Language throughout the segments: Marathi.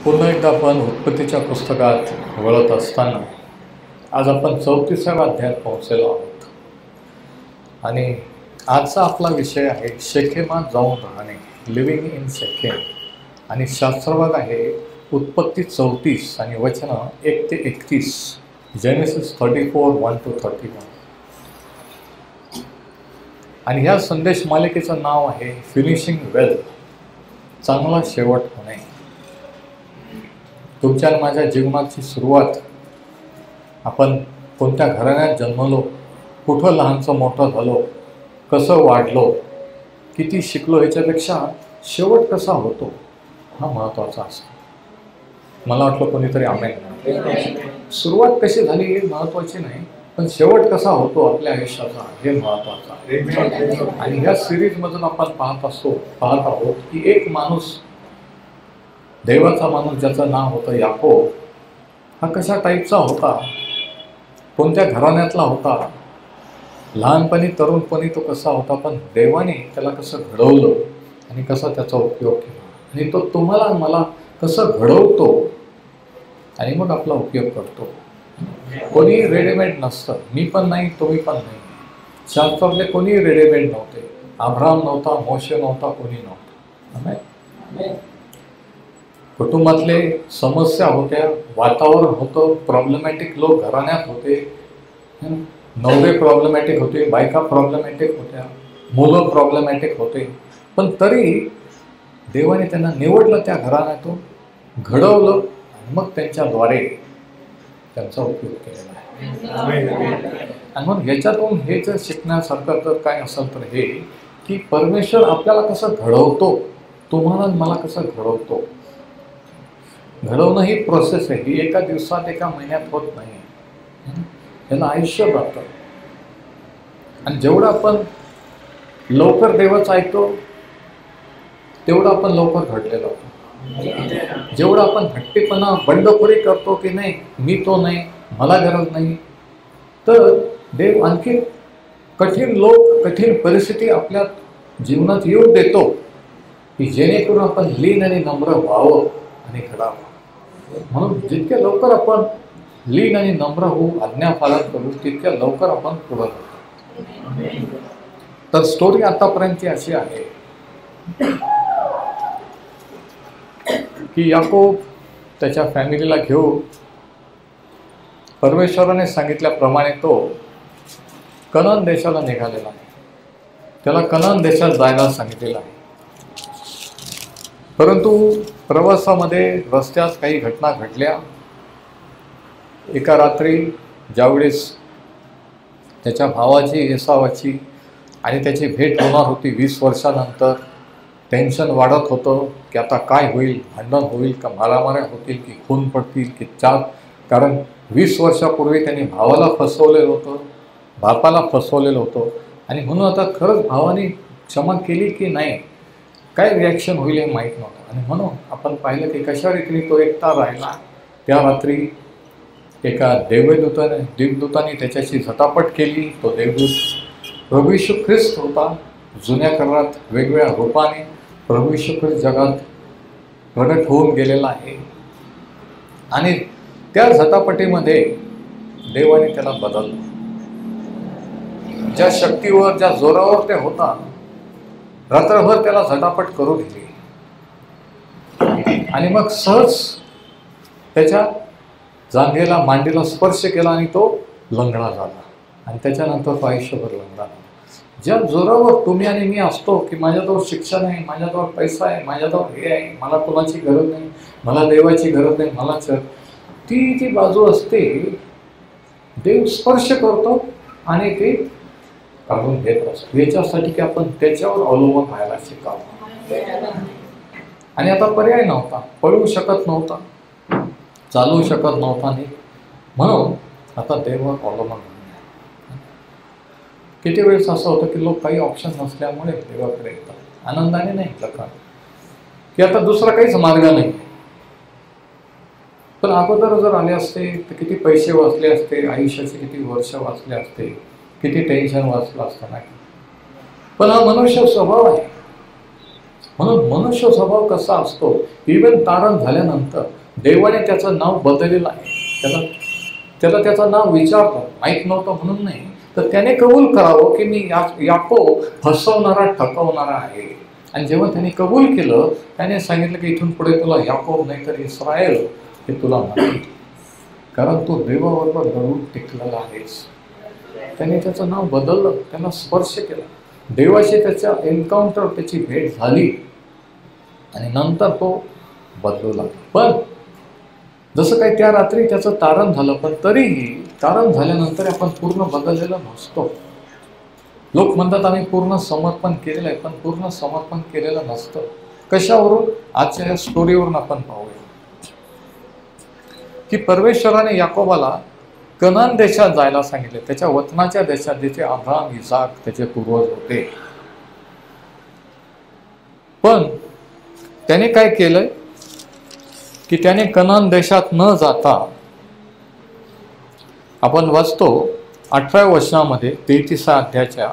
पुन्हा एकदा आपण उत्पत्तीच्या पुस्तकात वळत असताना आज आपण 34व्या अध्यायात पोहोचलेलो आहोत आणि आजचा आपला विषय आहे शेखेमात जाऊन राहणे, लिव्हिंग इन शेखेम. आणि शास्त्रभाग आहे उत्पत्ती 34 आणि वचन 1 ते 31, जेनेसिस 34 1 to 31. आणि ह्या संदेश मालिकेचं नाव आहे फिनिशिंग वेल, चांगला शेवट होणे. तुमच्या माझ्या जीवनाची सुरुवात आपण कोणत्या घराण्यात जन्मलो, कुठं लहानचं मोठं झालो, कसं वाढलो, किती शिकलो, ह्याच्यापेक्षा शेवट कसा होतो हा महत्त्वाचा असतो. मला वाटलं कोणीतरी आमेन. सुरुवात कशी झाली हे महत्त्वाची नाही, पण शेवट कसा होतो आपल्या आयुष्याचा हे महत्त्वाचं आहे. आणि ह्या सिरीजमधून आपण पाहत आहोत की एक माणूस, देवाचा माणूस ज्याचं नाव होतं याकोब, हा कशा टाईपचा होता, कोणत्या घराण्यातला होता, लहानपणी तरुणपणी तो कसा होता, पण देवाने त्याला कसं घडवलं आणि कसा त्याचा उपयोग केला आणि तो तुम्हाला मला कसं घडवतो आणि मग आपला उपयोग करतो. कोणी रेडीमेड नसतं, मी पण नाही, तुम्ही पण नाही. शास्त्रातले कोणी रेडीमेड नव्हते. अब्राहम नव्हता, मोशे नव्हता, कोणी नव्हतं. कुटुंबातले समस्या होत्या, वातावरण होतं, प्रॉब्लेमॅटिक लोक घराण्यात होते, नवरे प्रॉब्लेमॅटिक होते, बायका प्रॉब्लेमॅटिक होत्या, मुलं प्रॉब्लेमॅटिक होते, पण तरी देवाने त्यांना निवडलं, त्या घराण्यातून घडवलं आणि मग त्यांच्याद्वारे त्यांचा उपयोग केलेला आहे. आणि मग ह्याच्यातून हे जर शिकण्यासारखं तर काय असेल तर हे की परमेश्वर आपल्याला कसं घडवतो, तुम्हाला मला कसं घडवतो. घडवणं ही प्रोसेस आहे, ही एका दिवसात एका महिन्यात होत नाही, याला आयुष्य जातं. आणि जेवढं आपण लवकर देवाचं ऐकतो तेवढं आपण लवकर घडलेलो होतो. जेवढं आपण हट्टीपणा बंडखोरी करतो की नाही, मी तो नाही, मला गरज नाही, तर देव आणखी कठीण परिस्थिती आपल्या जीवनात येऊ देतो की जेणेकरून आपण लीन आणि नम्र व्हावं आणि घडावं. म्हणून जितक्या लवकर आपण लीन आणि नम्र होऊ, आज्ञापालन करू, तितक्या लवकर आपण पुढे जातो. तर स्टोरी आतापर्यंतची अशी आहे की याकोब त्याच्या फॅमिलीला घेऊन परमेश्वराने सांगितल्याप्रमाणे तो कनान देशाला निघालेला आहे. त्याला कनान देशात जायला सांगितलेलं आहे. परंतु प्रवासामध्ये रस्त्यात काही घटना घडल्या. एका रात्री ज्यावेळेस त्याच्या भावाची, एसावाची आणि त्याची भेट होणार होती 20 वर्षानंतर, टेन्शन वाढत होतं की आता काय होईल, भांडण होईल का, मारामाऱ्या होतील की खून पडतील की कारण 20 वर्षापूर्वी त्यांनी भावाला फसवलेलं होतं, बापाला फसवलेलं होतं. आणि म्हणून आता खरंच भावाने क्षमा केली की नाही, काय रिॲक्शन होईल हे माहीत नव्हतं. आणि म्हणून आपण पाहिलं की कशा रीतीने तो एकटा राहिला. त्या रात्री एका देवदूताने त्याच्याशी झटापट केली. तो देवदूत प्रभू येशू ख्रिस्त होता. जुन्या करारात वेगवेगळ्या रूपाने प्रभू येशू ख्रिस्त जगात प्रगट होऊन गेलेला आहे. आणि त्या झटापटीमध्ये देवाने त्याला बदललं. ज्या शक्तीवर, ज्या जोरावर ते होता, रात्रभर त्याला झटापट करू दिली आणि मग सहज त्याच्या जांघेला, मांडीला स्पर्श केला आणि तो लंगडा झाला. आणि त्याच्यानंतर तो आयुष्यभर लंगडा झाला. ज्या जोरावर तुम्ही आणि मी असतो की माझ्याजवळ शिक्षण आहे, माझ्याजवळ पैसा आहे, माझ्याजवळ हे आहे, मला कोणाची गरज नाही, मला देवाची गरज नाही, मला ती जी बाजू असते, देव स्पर्श करतो आणि ते काढून घेत असतो, याच्यासाठी की आपण त्याच्यावर अवलंबून राहायला शिकावं. आणि आता पर्याय नव्हता, पळू शकत नव्हता, चालू शकत नव्हता नाही, म्हणून आता देवावर अवलंबून. किती वेळेस असं होतं की लोक काही ऑप्शन नसल्यामुळे देवाकडे येतात, आनंदाने नाही लग्न की आता दुसरा काहीच मार्ग नाही. पण अगोदर जर आले असते तर किती पैसे वाचले असते, आयुष्याचे किती वर्ष वाचले असते, किती टेन्शन वाचलं असतं. नाही, पण हा मनुष्य स्वभाव आहे म्हणून मनुष्य स्वभाव कसा असतो, इवन तारण झाल्यानंतर देवाने त्याचं नाव बदललेलं आहे. त्याला त्याचं नाव विचारलं, माहीत नव्हतं म्हणून नाही, तर त्याने कबूल करावं की मी याकोब फसवणारा ठकवणारा आहे. आणि जेव्हा त्याने कबूल केलं, त्याने सांगितलं की इथून पुढे तुला याकोब नाही तर इस्रायल हे तुला म्हणतील, कारण तू देवाबरोबर दडून टिकलेला आहेस. त्याने त्याचं नाव बदललं, त्याला स्पर्श केला, देवाशी त्याच्या एन्काउंटर, त्याची भेट झाली आणि नंतर तो बदलू लागला. पण जसं काही त्या रात्री त्याचं तारण झालं, पण तरीही तारण झाल्यानंतर आपण पूर्ण बदललेलं नसतो. लोक म्हणतात आम्ही पूर्ण समर्पण केलेलं आहे, पण पूर्ण समर्पण केलेलं नसतं. कशावरून? आजच्या या स्टोरीवरून आपण पाहूया की परमेश्वराने याकोबाला कनान देशात जायला सांगितले, त्याच्या वतनाच्या देशात, जिथे अब्राम, इसाक त्याचे पूर्वज होते. पण त्याने काय केलंय की त्याने कनान देशात न जाता, आपण वाचतो 18व्या वचनामध्ये 33 अध्यायाच्या,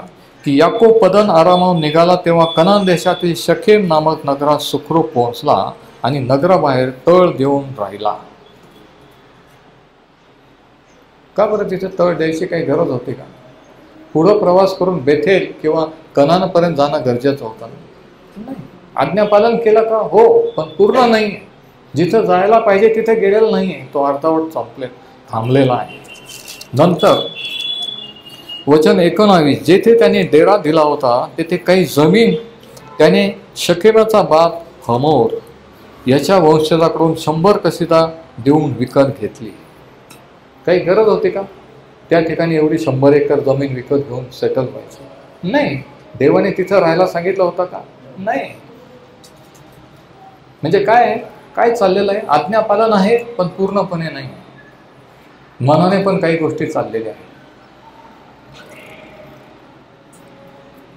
की याकोब पदन आरामाहून निघाला तेव्हा कनान देशातील शकेम नामक नगरात सुखरूप पोहोचला आणि नगराबाहेर तळ देऊन राहिला. का बरं तिथे तळ द्यायची काही गरज होती का? पुढं प्रवास करून बेथेल किंवा कनानपर्यंत जाणं गरजेचं होतं नाही. आज्ञापालन केलं का? हो, पण पूर्ण नाही. जिथं जायला पाहिजे तिथे गेलेला नाहीये, तो अर्धावट थांबलेला आहे. नंतर वचन 19, जेथे त्याने डेरा दिला होता तेथे काही जमीन त्याने शकेमाचा बाप हमोर याच्या वंशजाकडून 100 कसिदा देऊन विकत घेतली. काही गरज होती का त्या ठिकाणी एवढी 100 एकर जमीन विकत घेऊन सेटल व्हायचं? नाही. देवाने तिथं राहायला सांगितलं होतं का? नाही. म्हणजे काय चाललेलं आहे? आज्ञापालन आहे, पण पूर्णपणे नाही. मनाने पण काही गोष्टी चाललेल्या आहेत.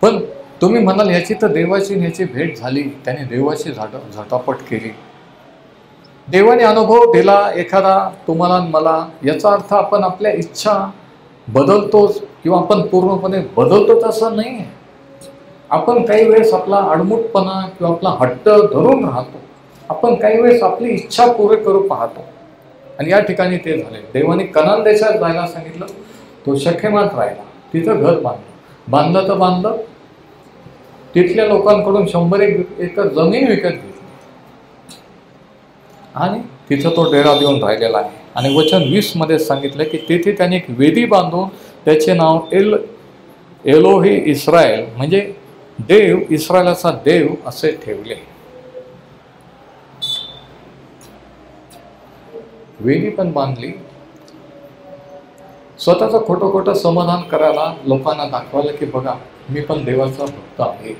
पण तुम्ही म्हणाल ह्याची तर देवाची ह्याची भेट झाली, त्याने देवाशी झटापट केली, देवाने अनुभव दिला एखादा तुम्हाला मला, याचा अर्थ आपण आपल्या इच्छा बदलतोच किंवा आपण पूर्णपणे बदलतोच असं नाही आहे. आपण काही वेळेस आपला आडमुठपणा किंवा आपला हट्ट धरून राहतो. आपण काही वेळेस आपली इच्छा पुरे करू पाहतो. आणि या ठिकाणी ते झाले. देवाने कनान देशात जायला सांगितलं, तो शकेमात राहिला, तिथं घर बांधलं तर बांधलं, तिथल्या लोकांकडून 100 एकर जमीन विकत घेतली आणि तिथं तो डेरा देऊन राहिलेला आहे. आणि वचन 20 मध्ये सांगितलं की तेथे त्याने एक वेदी बांधून त्याचे नाव एलोही इस्रायल, म्हणजे देव, इस्रायलाचा देव असे ठेवले. वेदी पण बांधली, स्वतःचं खोटं समाधान करायला, लोकांना दाखवायला की बघा मी पण देवाचा भक्त आहे,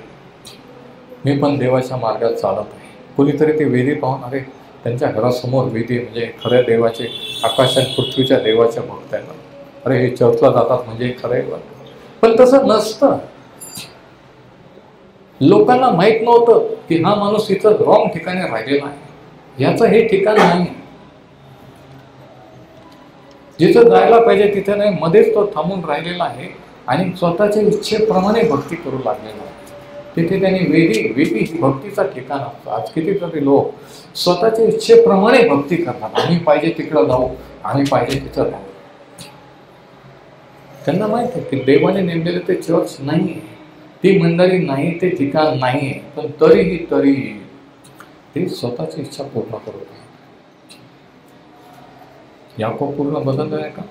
मी पण देवाच्या मार्गात चालत आहे. कोणीतरी ती वेदी पाहून, अरे त्यांच्या घरासमोर वेदी, म्हणजे खऱ्या देवाचे, आकाश आणि पृथ्वीच्या देवाच्या भक्त आहेत, अरे हे चर्चला जातात म्हणजे खरं. पण तसं नसतं. लोकांना माहित नव्हतं की हा माणूस इथं रॉंग ठिकाणी राहिलेला आहे, याचं हे ठिकाण नाही. जिथं जायला पाहिजे तिथे नाही, मध्येच तो थांबून राहिलेला आहे आणि स्वतःच्या इच्छेप्रमाणे भक्ती करू लागलेला आहे. तिथे त्यांनी वेदी ही भक्तीचा ठिकाण असतो. आज कितीतरी लोक स्वतःच्या इच्छेप्रमाणे भक्ती करतात. आम्ही पाहिजे तिकडं जाऊ, आम्ही पाहिजे तिथं राहू. त्यांना माहित आहे की देवाने नेमलेलं ते चर्च नाही आहे, ती मंडळी नाही, ते ठिकाण नाही आहे, पण तरीही ते स्वतःची इच्छा पूर्ण करत आहे. याकोब पूर्ण बदललं आहे का?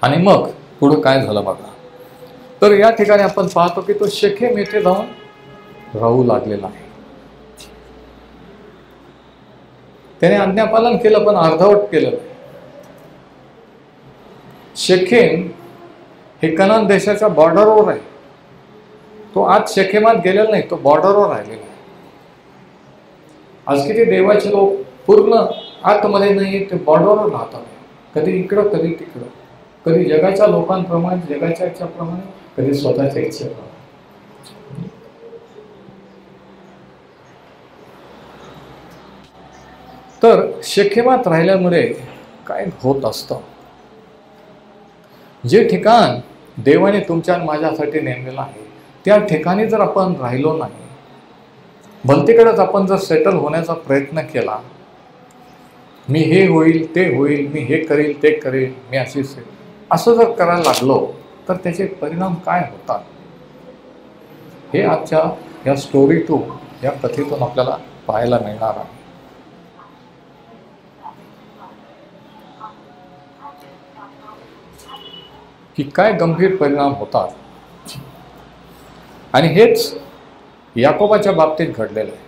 आणि मग पुढं काय झालं बघा. तर या ठिकाणी आपण पाहतो की तो शेकेम येथे जाऊन राहू लागलेला आहे. त्याने आज्ञापालन केलं पण अर्धवट केलं. शेकेम हे कनान देशाच्या बॉर्डरवर आहे. तो आज शेकेमात गेलेला नाही, तो बॉर्डरवर राहिलेला आहे. आज किती देवाचे लोक पूर्ण आतमध्ये नाही, ते बॉर्डरवर राहतात. कधी इकडं कधी तिकडं, कधी जगाच्या लोकांप्रमाणे, जगाच्या इच्छाप्रमाणे, कधी स्वतःच्या इच्छेप्रमाणे. तर शेकेमात राहिल्यामुळे काय होत असतं, जे ठिकाण देवाने तुमच्या माझ्यासाठी नेमलेलं आहे त्या ठिकाणी जर आपण राहिलो नाही, भलतीकडेच आपण जर सेटल होण्याचा प्रयत्न केला, मी हे होईल ते होईल, मी हे करेल ते करेल, मी असं जर करायला लागलो तर त्याचे परिणाम काय होतात हे आजच्या या स्टोरीतून, या कथेतून आपल्याला पाहायला मिळणार आहे. की काय गंभीर परिणाम होतात. आणि हेच याकोबाच्या बाबतीत घडलेलं आहे.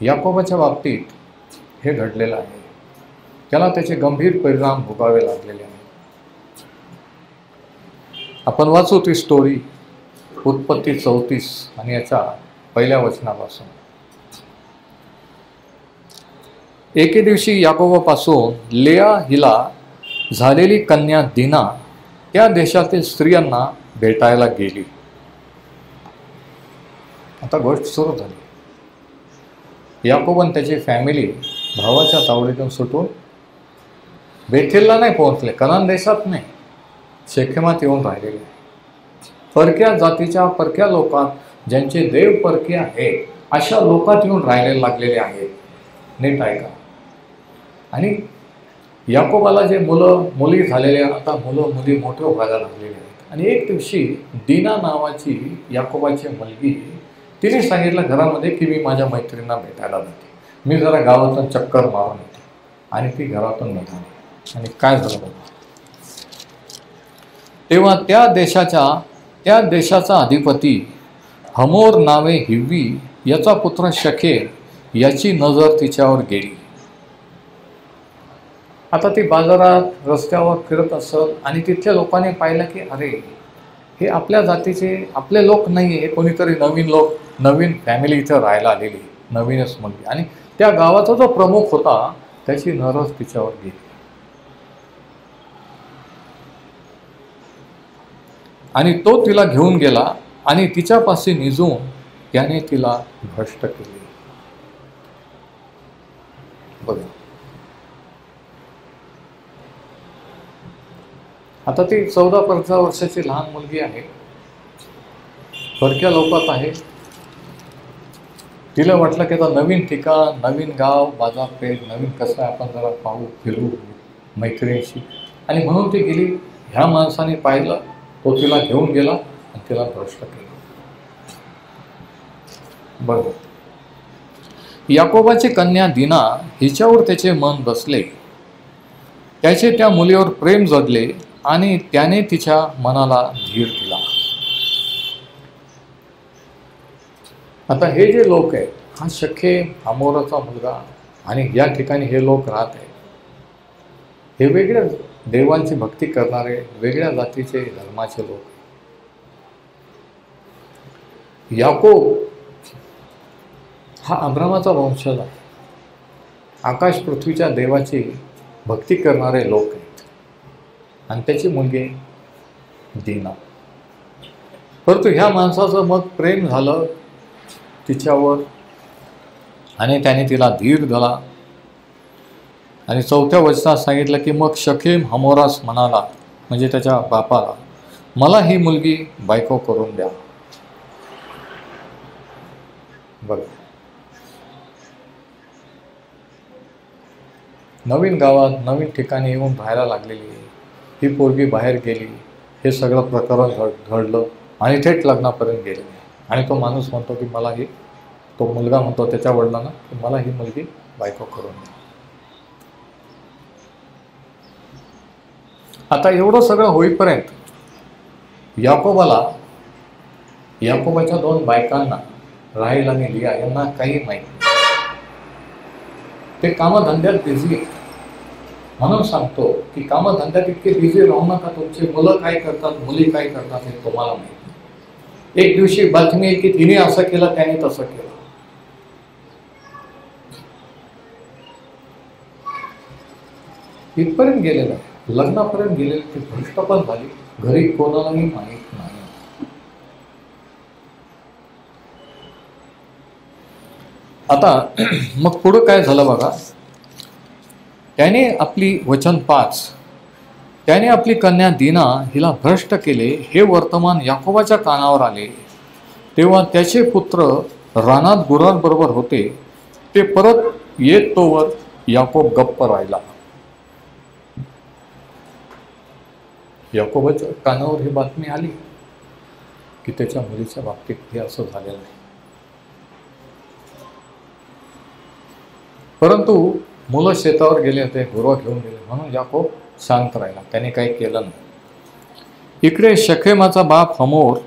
याकोबाच्या बाबतीत हे घडलेलं आहे. त्याला त्याचे गंभीर परिणाम भोगावे लागलेले आहेत. आपण वाचू ती स्टोरी उत्पत्ती 34 आणि याच्या पहिल्या वचनापासून. एके दिवशी याकोबापासून लेया हिला झालेली कन्या दिना त्या देशातील स्त्रियांना भेटायला गेली. आता गोष्ट सुरू झाली. याकोब आणि त्याची फॅमिली भावाच्या तावडीतून सुटून बेथेलला नाही पोहोचले, कनान देशात नाही, शेखेमात येऊन राहिलेले. परक्या जातीच्या परक्या लोकात, ज्यांचे देव परके आहे, अशा लोकात येऊन राहायला लागलेले आहेत. नीट ऐका. आणि याकोबाला जे मुली झालेले, आता मुली मोठे व्हायला लागलेले आहेत. आणि एक दिवशी दीना नावाची याकोबाची मुलगी, तिने सांगितलं घरामध्ये की मी माझ्या मैत्रिणींना भेटायला जाते, मी जरा गावातून चक्कर मारून येते. आणि ती घरातून निघाली. आणि काय झालं बघा. तेव्हा त्या देशाचा अधिपती हमोर नावे हिव्वी याचा पुत्र शखेम याची नजर तिच्यावर गेली. आता ती बाजारात रस्त्यावर फिरत असत आणि तिथल्या लोकांनी पाहिलं की अरे, हे आपल्या जातीचे आपले लोक नाही, हे कोणीतरी नवीन फॅमिली इथं राहायला आलेली, नवीनच मुलगी. आणि त्या गावाचा जो प्रमुख होता त्याची नजर तिच्यावर गेली. आणि तो तिला घेऊन गेला आणि तिच्यापाशी निजून त्याने तिला भ्रष्ट केले. बघा, आता ती 14-15 वर्षाची लहान मुलगी आहे, परक्या लोकात आहे. तिला वाटलं की आता नवीन ठिकाण, नवीन गाव, बाजारपेठ, नवीन कसं आपण जरा पाहू, फिरू मैत्रिणीशी. आणि म्हणून ती गेली. ह्या माणसाने पाहिलं, तो तिला घेऊन गेला आणि तिला भ्रष्ट केलं. बघ, याकोबाची कन्या दिना हिच्यावर त्याचे मन बसले, त्याचे त्या मुलीवर प्रेम जडले आणि त्याने तिच्या मनाला धीर दिला. आता हे जे लोक आहेत, हा शखेम हमोराचा मुलगा, आणि या ठिकाणी हे लोक राहत आहेत. हे वेगळ्या देवांची भक्ती करणारे, वेगळ्या जातीचे धर्माचे लोक. याकोब हा अब्रामाचा वंशज आहे. आकाश पृथ्वीच्या देवाची भक्ती करणारे लोक आहेत. आणि त्याची मुलगी दीना. परंतु ह्या माणसाचं मग प्रेम झालं तिच्यावर आणि त्याने तिला धीर दिला. आणि 4थ्या वचनात सांगितलं की मग शखेम हमोरास म्हणाला, म्हणजे त्याच्या बापाला, मला ही मुलगी बायको करून द्या. बघ, नवीन गावात, नवीन ठिकाणी येऊन राहायला लागलेली ही पोरगी बाहेर गेली. हे सगळं प्रकरण घडलं आणि थेट लग्नापर्यंत गेले. आणि तो माणूस म्हणतो की मला ही, तो मुलगा म्हणतो त्याच्या वडिलांना की मला ही मुलगी बायको करून द्या. आता एवढं सगळं होईपर्यंत याकोबाच्या 2 बायकांना, राहेल आणि लिया, यांना काही माहीत नाही. ते कामधंद्यात बिझी आहेत. म्हणून सांगतो की कामधंद्यात इतके बिझी राहू नका. तुमचे मुलं काय करतात, मुली काय करतात हे तुम्हाला माहिती नाही. एक दिवशी बातमी आहे की तिने असं केलं, त्याने तसं केलं. इथपर्यंत गेलेलं आहे, लग्नापर्यंत गेलेली. ती भ्रष्ट पण झाली, घरी कोणालाही माहीत नाही. आता मग पुढं काय झालं बघा. त्याने आपली वचन 5 त्याने आपली कन्या दीना हिला भ्रष्ट केले हे वर्तमान याकोबाच्या कानावर आले, तेव्हा त्याचे पुत्र रानात गुरांबरोबर होते. ते परत येत तोवर याकोब गप्प राहिला. याकोबाच्या कानावर ही बातमी आली की त्याच्या मुलीच्या बाबतीत हे असं झालेलं आहे. परंतु मुलं शेतावर गेले होते, गुरं घेऊन गेले, म्हणून याकोब शांत राहिला, त्याने काही केलं नाही. इकडे शकेमाचा बाप हमोर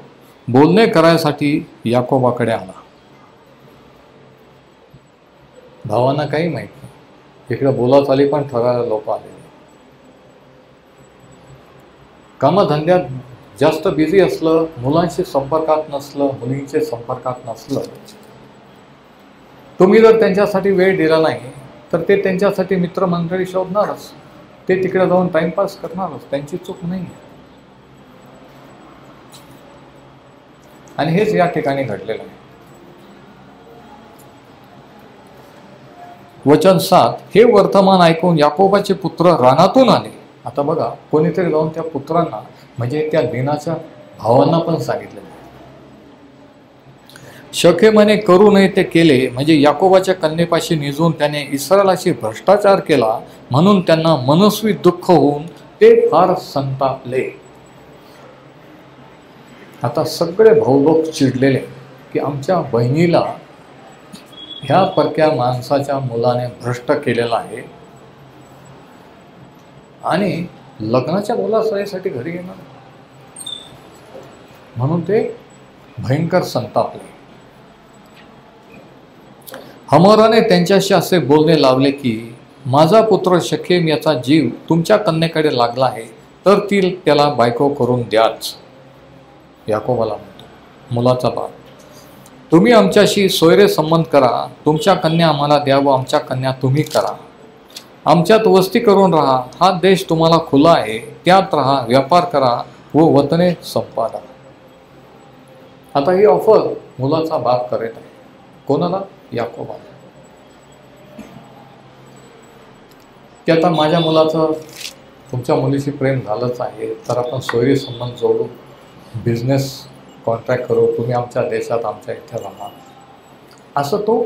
बोलणे करायसाठी याकोबाकडे आला. भावांना काही माहित नाही, इकडे बोला चाली पण ठरायला लोक आलेले. कामधंद्यात जास्त बिझी असलं, मुलांशी संपर्कात नसलं, मुलींचे संपर्कात नसलं, तुम्ही जर त्यांच्यासाठी वेळ दिला नाही तर ते त्यांच्यासाठी मित्रमंडळी शोधणारच, ते तिकडे जाऊन टाइमपास करणारच, त्यांची चूक नाही. आणि हेच या ठिकाणी घडलेलं आहे. वचन 7, हे वर्तमान ऐकून याकोबाचे पुत्र रानातून आले. आता बघा, कोणीतरी जाऊन त्या पुत्रांना म्हणजे त्या दीनाच्या भावांना पण सांगितलं. शकेमाने करू नये ते केले, म्हणजे याकोबाच्या कन्येपाशी निजून त्याने इस्रायलाशी भ्रष्टाचार केला म्हणून त्यांना मनस्वी दुःख होऊन ते फार संतापले. आता सगळे भाऊ लोक चिडलेले की आमच्या बहिणीला ह्या परक्या माणसाच्या मुलाने भ्रष्ट केलेला आहे आणि लग्नाच्या मुलासाठी घरी येणार, म्हणून ते भयंकर संतापले. हमोराने त्यांच्याशी असे बोलणे लावले की माझा पुत्र शकेम याचा जीव तुमच्या कन्येकडे लागला आहे तर ती त्याला बायको करून द्याच. याकोबाला म्हणतो, मुलाचा बाप, तुम्ही आमच्याशी सोयरे संबंध करा, तुमच्या कन्या आम्हाला द्या व आमच्या कन्या तुम्ही करा, आमच्यात वस्ती करून राहा, हा देश तुम्हाला खुला आहे, त्यात राहा, व्यापार करा व वतने संपादा. आता ही ऑफर मुलाचा बाप करीत आहे. कोणाला? याकोबाला. की आता माझ्या मुलाचं तुमच्या मुलीशी प्रेम झालंच आहे तर आपण सोयरी संबंध जोडू, बिझनेस कॉन्ट्रॅक्ट करू, तुम्ही आमच्या देशात आमच्या इथे राहा, असं तो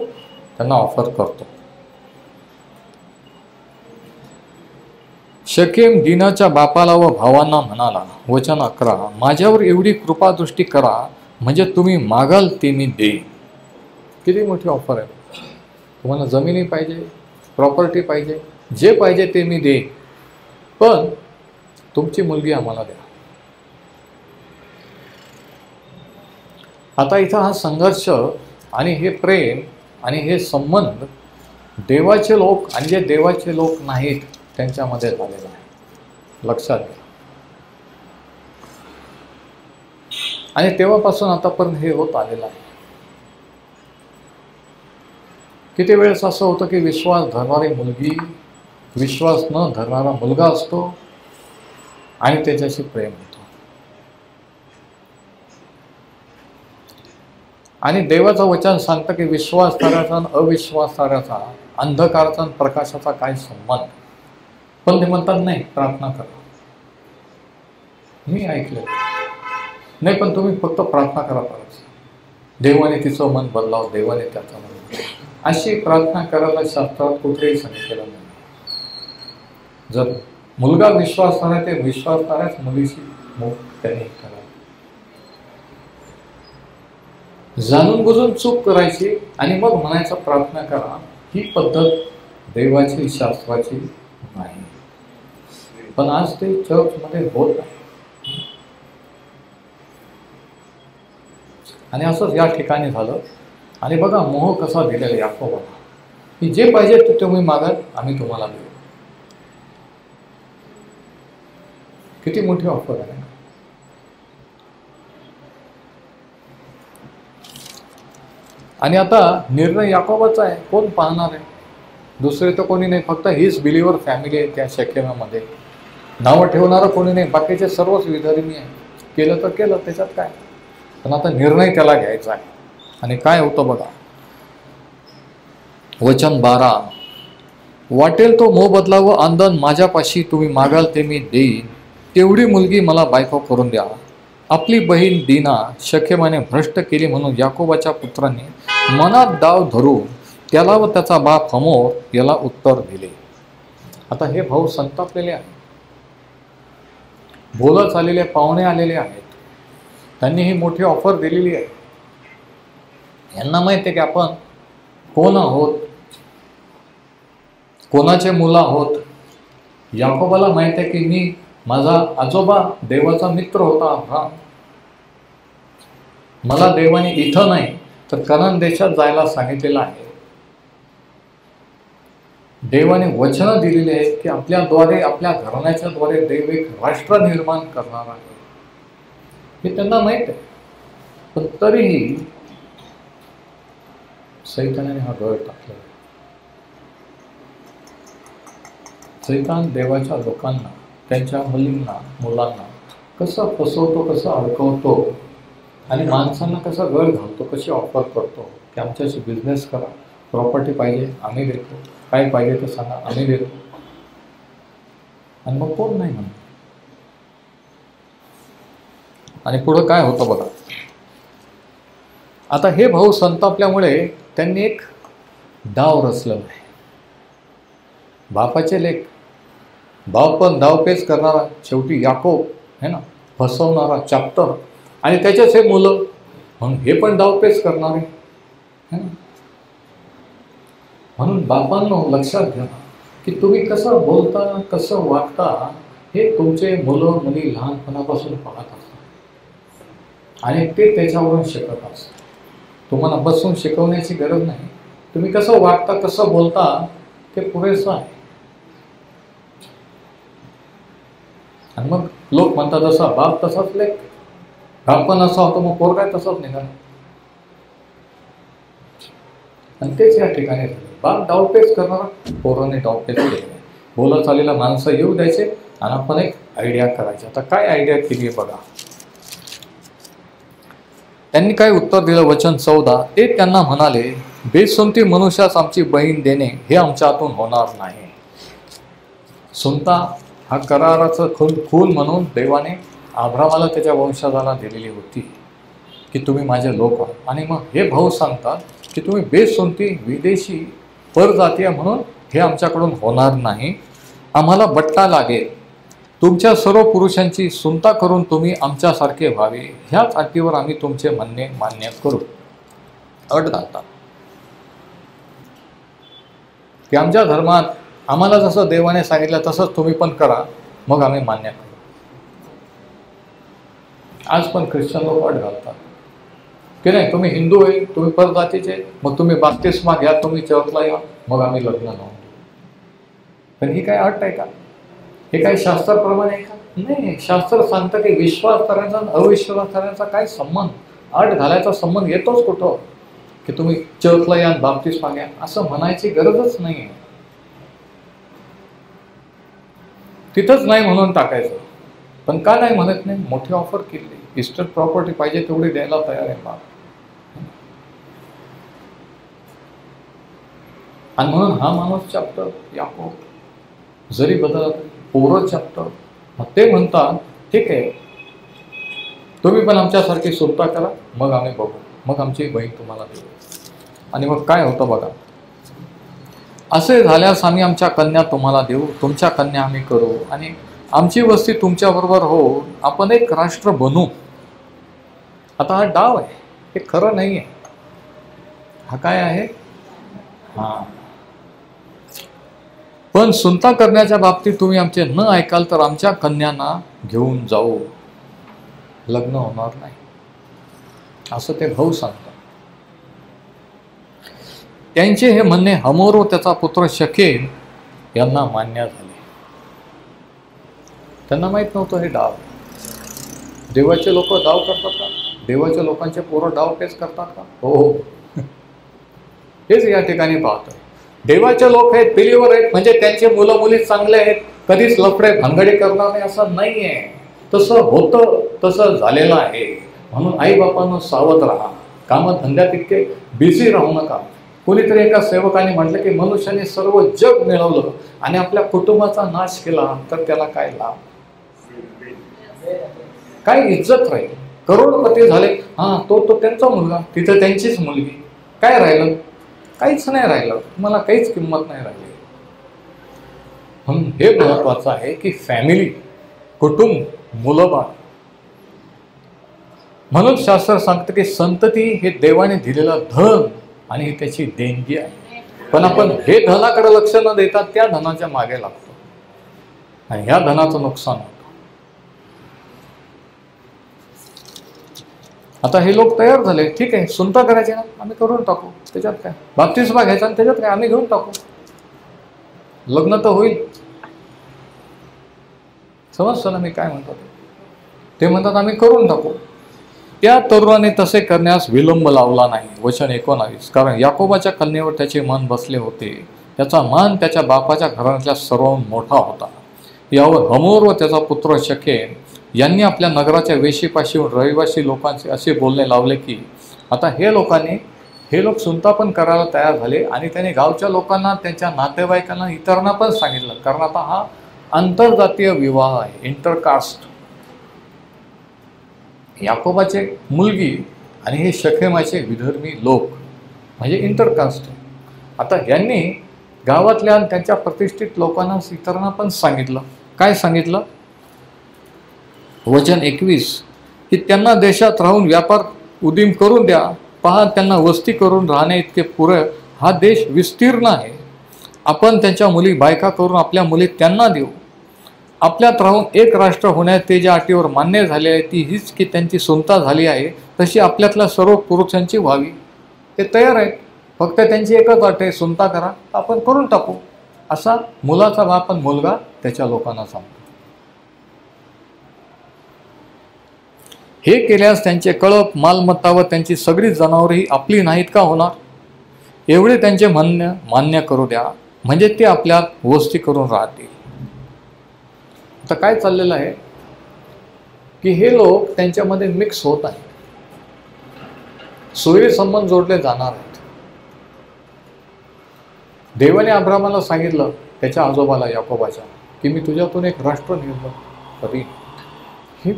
त्यांना ऑफर करतो. शकेम दीनाच्या बापाला व भावांना म्हणाला, वचन 11, माझ्यावर एवढी कृपादृष्टी करा म्हणजे तुम्ही मागाल ते मी देईन. किती मोठी ऑफर आहे. तुम्हाला जमिनी पाहिजे, प्रॉपर्टी पाहिजे, जे पाहिजे ते मी देईन, पण तुमची मुलगी आम्हाला द्या. आता इथं हा संघर्ष आणि हे प्रेम आणि हे संबंध देवाचे लोक आणि जे देवाचे लोक नाहीत त्यांच्यामध्ये झालेला आहे, लक्षात घ्या. आणि तेव्हापासून आतापर्यंत हे होत आलेलं आहे. किती वेळेस असं होतं की विश्वास धरणारी मुलगी विश्वास न धरणारा मुलगा असतो आणि त्याच्याशी प्रेम होतो. आणि देवाचं वचन सांगतं की विश्वासधाराचा आणि अविश्वासधाराचा, अंधकाराचा आणि प्रकाशाचा काय संबंध. पण ते म्हणतात नाही, प्रार्थना करा. मी ऐकलं नाही, पण तुम्ही फक्त प्रार्थना करा परत. देवाने तिचं मन बदलाव, देवाने त्याचं मन बदलाव, अशी प्रार्थना करायला शास्त्रात कुठेही सांगितलेलं नाही. जर मुलगा विश्वासधारा ते विश्वासधाराच मुलीशी त्याने करा. जाणून बुजून चूक करायची आणि मग म्हणायचं प्रार्थना करा, ही पद्धत देवाची शास्त्राची नाही. पण आज ते चर्चमध्ये होत नाही. आणि असंच या ठिकाणी झालं. आणि बघा मोह कसा दिलेला याकोबाला, की जे पाहिजे ते तुम्ही मागाल, आम्ही तुम्हाला देऊ. किती मोठी ऑफर आहे. आणि आता निर्णय याकोबाचा आहे, कोण पाहणार आहे? दुसरे तर कोणी नाही, फक्त हीच बिलीवर फॅमिली आहे त्या शकेमामध्ये. नावं ठेवणारं कोणी नाही, बाकीचे सर्वच विधर्मी आहे. केलं तर केलं, त्याच्यात काय. पण आता निर्णय त्याला घ्यायचा आहे. आणि काय होतं बघा, वचन 12, वाटेल तो मोबदला व आंदन माझ्यापाशी तुम्ही मागाल ते मी देईन, तेवढी मुलगी मला बायको करून द्या. आपली बहीण दीना शकेमाने भ्रष्ट केली म्हणून याकोबाच्या पुत्रांनी मनात डाव धरून त्याला व त्याचा बाप हमोर याला उत्तर दिले. आता हे भाऊ संतापलेले आहेत. बोलत आलेले पाहुणे आलेले आहेत. त्यांनी ही मोठी ऑफर दिलेली आहे. यांना माहिती आहे की आपण कोण आहोत, कोणाचे मुलं आहोत. याकोबाला माहिती आहे की मी माझा आजोबा देवाचा मित्र होता अब्राम. मला देवाने इथं नाही तर कनान देशात जायला सांगितलेलं आहे. देवाने वचनं दिलेली आहेत की आपल्याद्वारे, आपल्या घराण्याच्या द्वारे देव एक राष्ट्र निर्माण करणार आहे. हे त्यांना माहित आहे. पण तरीही सैतानाने हा गळ टाकला. सैतान देवाच्या लोकांना, त्यांच्या मुलींना, मुलांना कसं फसवतो, कसं अडकवतो आणि माणसांना कसा गळ घालतो, कशी ऑफर करतो की आमच्याशी बिझनेस करा, प्रॉपर्टी पाहिजे आम्ही देतो, काय पाहिजे ते सांगा आम्ही देतो. आणि मग कोण नाही म्हणतो. आणि पुढं काय होतं बघा. आता हे भाऊ संतापल्यामुळे त्यांनी एक डाव रचलेला आहे. बापाचे लेख, बाप पण डावपेच करणारा, शेवटी याकोब है ना, फसवणारा चॅप्टर, आणि त्याच्याच हे मुलं म्हणून हे पण डावपेच करणारे है ना. म्हणून बापांनो लक्षात घ्या की तुम्ही कसं बोलता, कसं वागता हे तुमचे मुलं मुली लहानपणापासून पाहत असतात आणि ते त्याच्यावरून शिकत असतात. तुम्हाला बसून शिकवण्याची गरज नाही. तुम्ही कसं वागता, कसं बोलता ते पुरेसं आहे. आणि मग लोक म्हणतात जसा बाप तसाच लेख. बाप पण असा होतो मग पोरगा तसाच निघाला. आणि तेच या ठिकाणी झाले. बाप डावपेच करणारा, पोराने डावपेच केले. बोलत आलेला माणसं येऊ द्यायचे आणि आपण एक आयडिया करायची. आता काय आयडिया केली बघा. त्यांनी काय उत्तर दिलं. वचन 14. ते त्यांना म्हणाले, बेसुमती मनुष्यास आमची बहीण देणे हे आमच्या हातून होणार नाही. सुनता हा कराराचं खून म्हणून देवाने अब्रामाला त्याच्या वंशजाला दिलेली होती की तुम्ही माझे लोक आहात. आणि मग हे भाऊ सांगतात की तुम्ही बेसुमती, विदेशी, परजातीय म्हणून हे आमच्याकडून होणार नाही. आम्हाला बट्टा लागेल. तुमच्या सर्व पुरुषांची सुनता करून तुम्ही आमच्यासारखे व्हावे, ह्याच अटीवर आम्ही तुमचे म्हणणे मान्य करू. अट घालतात की आमच्या धर्मात आम्हाला जसं देवाने सांगितलं तसंच तुम्ही पण करा, मग आम्ही मान्य करू. आज पण ख्रिश्चन लोक अट घालतात की नाही, तुम्ही हिंदू आहे, तुम्ही परजातीचे, मग तुम्ही बाप्तिस्मा घ्या, तुम्ही चर्चला या, मग आम्ही लग्न लावून देऊ. पण ही काय अट आहे का? हे काही शास्त्राप्रमाणे आहे का? नाही. शास्त्र सांगतं की विश्वास करायचा आणि अविश्वास करायचा काय संबंध? अट घालायचा संबंध येतोच कुठं की तुम्ही चर्चला या, बाप्तिस्मा घ्या, असं म्हणायची गरजच नाही आहे. तिथंच नाही म्हणून टाकायचं. पण का नाही म्हणत नाही? मोठी ऑफर केली. इस्टेट प्रॉपर्टी पाहिजे तेवढी द्यायला तयार आहे बाप. आणि म्हणून हा माणूस चॅप्टर याकोब जरी बदलत, पोरं चॅप्टर, मग ते म्हणतात ठीक आहे, तुम्ही पण आमच्यासारखी सुलता करा, मग आम्ही बघू, मग आमची बहीण तुम्हाला देऊ. आणि मग काय होतं बघा. असे झाल्यास आम्ही आमच्या कन्या तुम्हाला देऊ, तुमच्या कन्या आम्ही करू आणि आमची वस्ती तुमच्याबरोबर हो, आपण एक राष्ट्र बनू. आता हा डाव आहे, हे खरं नाही आहे. हा काय आहे? हा, पण सुनता करण्याच्या बाबतीत तुम्ही आमचे न ऐकाल तर आमच्या कन्यांना घेऊन जाऊ, लग्न होणार नाही, असं ते भाऊ सांगतात. त्यांचे हे म्हणणे हमोर व त्याचा पुत्र शकेम यांना मान्य झाले. त्यांना माहित नव्हतं हे डाव. देवाचे लोक डाव करतात का? देवाच्या लोकांचे पोरं डाव पेच करतात का? हो. हेच या ठिकाणी पाहतो. देवाचे लोक आहेत, बिलीवर आहेत, म्हणजे त्यांचे मुलं मुली चांगले आहेत, कधीच लफडे भानगडी करणार नाही असं नाही आहे. तसं होतं, तसं झालेलं आहे. म्हणून आई बापांना सावध राहा. कामधंद्यात इतके बिझी राहू नका. कोणीतरी एका सेवकाने म्हटलं की मनुष्याने सर्व जग मिळवलं आणि आपल्या कुटुंबाचा नाश केला तर त्याला काय लाभ? काय इज्जत राहील? करोडपती झाले, हा तो त्यांचा मुलगा, तिथं त्यांचीच मुलगी, काय राहिलं? काहीच नाही राहिलं, तुम्हाला काहीच किंमत नाही राहिली. म्हणून हे महत्वाचं आहे की फॅमिली, कुटुंब, मुलं बाळ. म्हणून शास्त्र सांगतं की संतती हे देवाने दिलेलं धन आणि त्याची देणगी आहे. पण आपण हे धनाकडे लक्ष न देता त्या धनाच्या मागे लागतो आणि ह्या धनाचं नुकसान होतं. आता हे लोक तयार झाले, ठीक आहे, सुनता करायचे ना, आम्ही करून टाकू, त्याच्यात काय, बाप्तिस्मा घ्यायचा आणि त्याच्यात काय, आम्ही घेऊन टाकू, लग्न तर होईल. समजतं ना मी काय म्हणतो? ते म्हणतात आम्ही करून टाकू. त्या तरुणाने तसे करण्यास विलंब लावला नाही. वचन 19. कारण याकोबाच्या कन्येवर त्याचे मन बसले होते. त्याचा मान त्याच्या बापाच्या घरातल्या सर्वांहून मोठा होता. यावर हमोर व त्याचा पुत्र शकेम यांनी आपल्या नगराच्या वेशीपाशी रहिवासी लोकांचे असे बोलणे लावले की आता हे लोक सुनता पण करायला तयार झाले आणि त्याने गावच्या लोकांना, त्यांच्या नातेवाईकांना, इतरांना पण सांगितलं. कारण आता हा आंतरजातीय विवाह आहे, इंटरकास्ट. याकोबाचे मुलगी आणि हे शकेमाचे विधर्मी लोक म्हणजे इंटरकास्ट. आता यांनी गावातल्या त्यांच्या प्रतिष्ठित लोकांना, इतरांना पण सांगितलं. काय सांगितलं? वचन 21 की त्यांना देशात राहून व्यापार उदीम करून द्या. पहा, त्यांना वस्ती करून राहणे इतके पुरे हा देश विस्तीर्ण आहे. आपण त्यांच्या मुली बायका करून आपल्या मुली त्यांना देऊ. आपल्यात राहून एक राष्ट्र होण्यात ते ज्या अटीवर मान्य झाले आहे ती हीच की त्यांची सुनता झाली आहे तशी आपल्यातल्या सर्व पुरुषांची व्हावी. ते तयार आहेत, फक्त त्यांची एकच अट आहे, सुनता करा, आपण करून टाकू. असा मुलाचा बाप आणि मुलगा त्याच्या लोकांना सांगतो. हे केल्यास त्यांचे कळप, मालमत्ता व त्यांची सगळी जनावरही आपली नाहीत का होणार? एवढे त्यांचे म्हणणे मान्य करू द्या, म्हणजे ते आपल्यात वस्ती करून राहतील. आता काय चाललेलं आहे की हे लोक त्यांच्यामध्ये मिक्स होत आहेत, सोयी संबंध जोडले जाणार आहेत. देवाने अब्रामाला सांगितलं, त्याच्या आजोबाला याकोबाच्या, की मी तुझ्यातून एक राष्ट्र निर्माण करीन. ही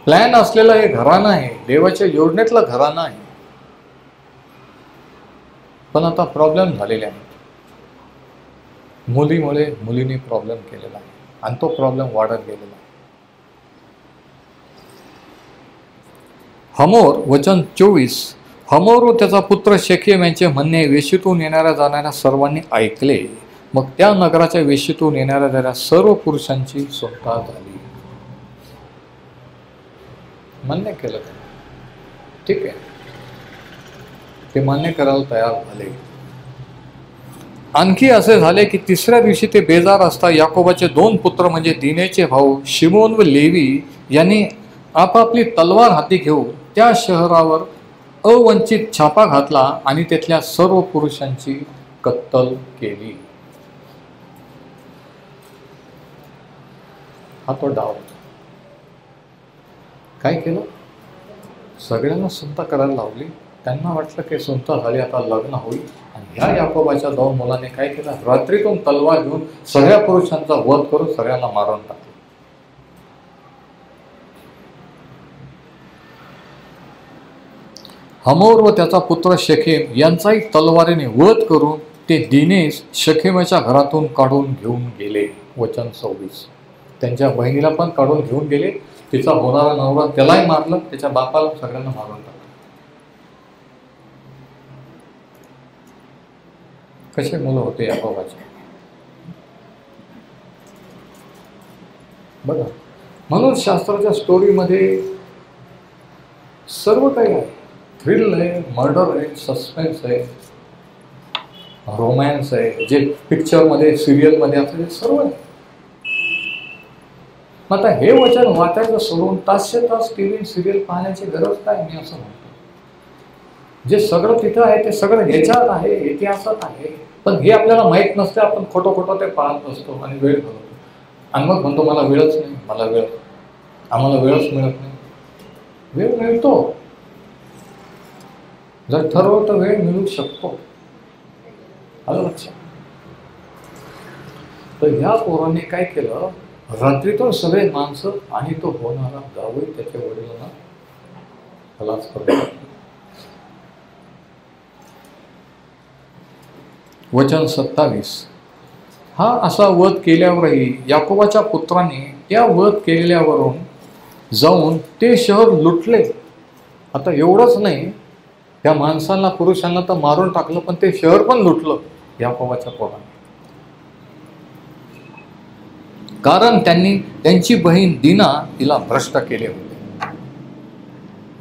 प्लॅन असलेलं हे घराणं आहे, देवाच्या योजनेतलं घराणं आहे. पण आता प्रॉब्लेम झालेले आहेत. मुलीमुळे मुलीने प्रॉब्लेम केलेला आहे आणि तो प्रॉब्लेम वाढत गेलेला आहे. हमोर, वचन 24. हमोर व त्याचा पुत्र शेकेम यांचे म्हणणे वेशीतून येणाऱ्या जाणाऱ्या सर्वांनी ऐकले. मग त्या नगराच्या वेशीतून येणाऱ्या जाणाऱ्या सर्व पुरुषांची सुटका झाली. मान्य केलं का? ठीक आहे, ते मान्य करायला तयार झाले. आणखी असे झाले की तिसऱ्या दिवशी ते बेजार असता याकोबाचे 2 पुत्र म्हणजे दिनेचे भाऊ शिमोन व लेवी यांनी आपापली तलवार हाती घेऊन त्या शहरावर अवंचित छापा घातला आणि तेथल्या सर्व पुरुषांची कत्तल केली. हा तो डाव. काय केलं? सगळ्यांना सुनता करायला लावली. त्यांना वाटलं की सुनता झाली, आता लग्न होईल. आणि ह्या याकोबाच्या 2 मुलांनी काय केलं? रात्रीतून तलवार घेऊन सगळ्या पुरुषांचा वध करून सगळ्यांना मारून टाकलं. हमोर व त्याचा पुत्र शकेम यांचाही तलवारीने वध करून ते दिनेश शकेमाच्या घरातून काढून घेऊन गेले. वचन 26. त्यांच्या बहिणीला पण काढून घेऊन गेले. तिचा होणारा नवरा त्यालाही मारलं, त्याच्या बापाला, सगळ्यांना मारून टाकलं. कसे मुलं होते याकोबाचे बघा. म्हणून शास्त्राच्या स्टोरीमध्ये सर्व काही आहे. थ्रिल आहे, मर्डर आहे, सस्पेन्स आहे, रोमॅन्स आहे, जे पिक्चरमध्ये, सिरियलमध्ये असतं ते सर्व आहे. मग आता हे वचन वाचायचं सोडून तासचे तास टीव्ही सिरियल पाहण्याची गरज काय? मी असं म्हणतो. जे सगळं तिथं आहे ते सगळं ह्याच्यात आहे, इतिहासात आहे, पण हे आपल्याला माहीत नसते. आपण खोटं ते पाहत असतो आणि वेळ घालवतो आणि मग म्हणतो मला वेळच नाही, आम्हाला वेळच मिळत नाही. वेळ मिळतो, जर ठरवलं तर वेळ मिळू शकतो. आलं लक्षात? तर ह्या पोरांनी काय केलं? रात्रीतून सगळे माणसं आणि तो होणारा जावई त्याच्या वडिलांना खलास करतात. वचन 27. हा असा वध केल्यावरही याकोबाच्या पुत्राने त्या वध केलेल्यावरून जाऊन ते शहर लुटले. आता एवढंच नाही, त्या माणसांना पुरुषांना तर मारून टाकलं, पण ते शहर पण लुटलं याकोबाच्या पोराने. कारण त्यांनी त्यांची बहीण दिना तिला भ्रष्ट केले होते.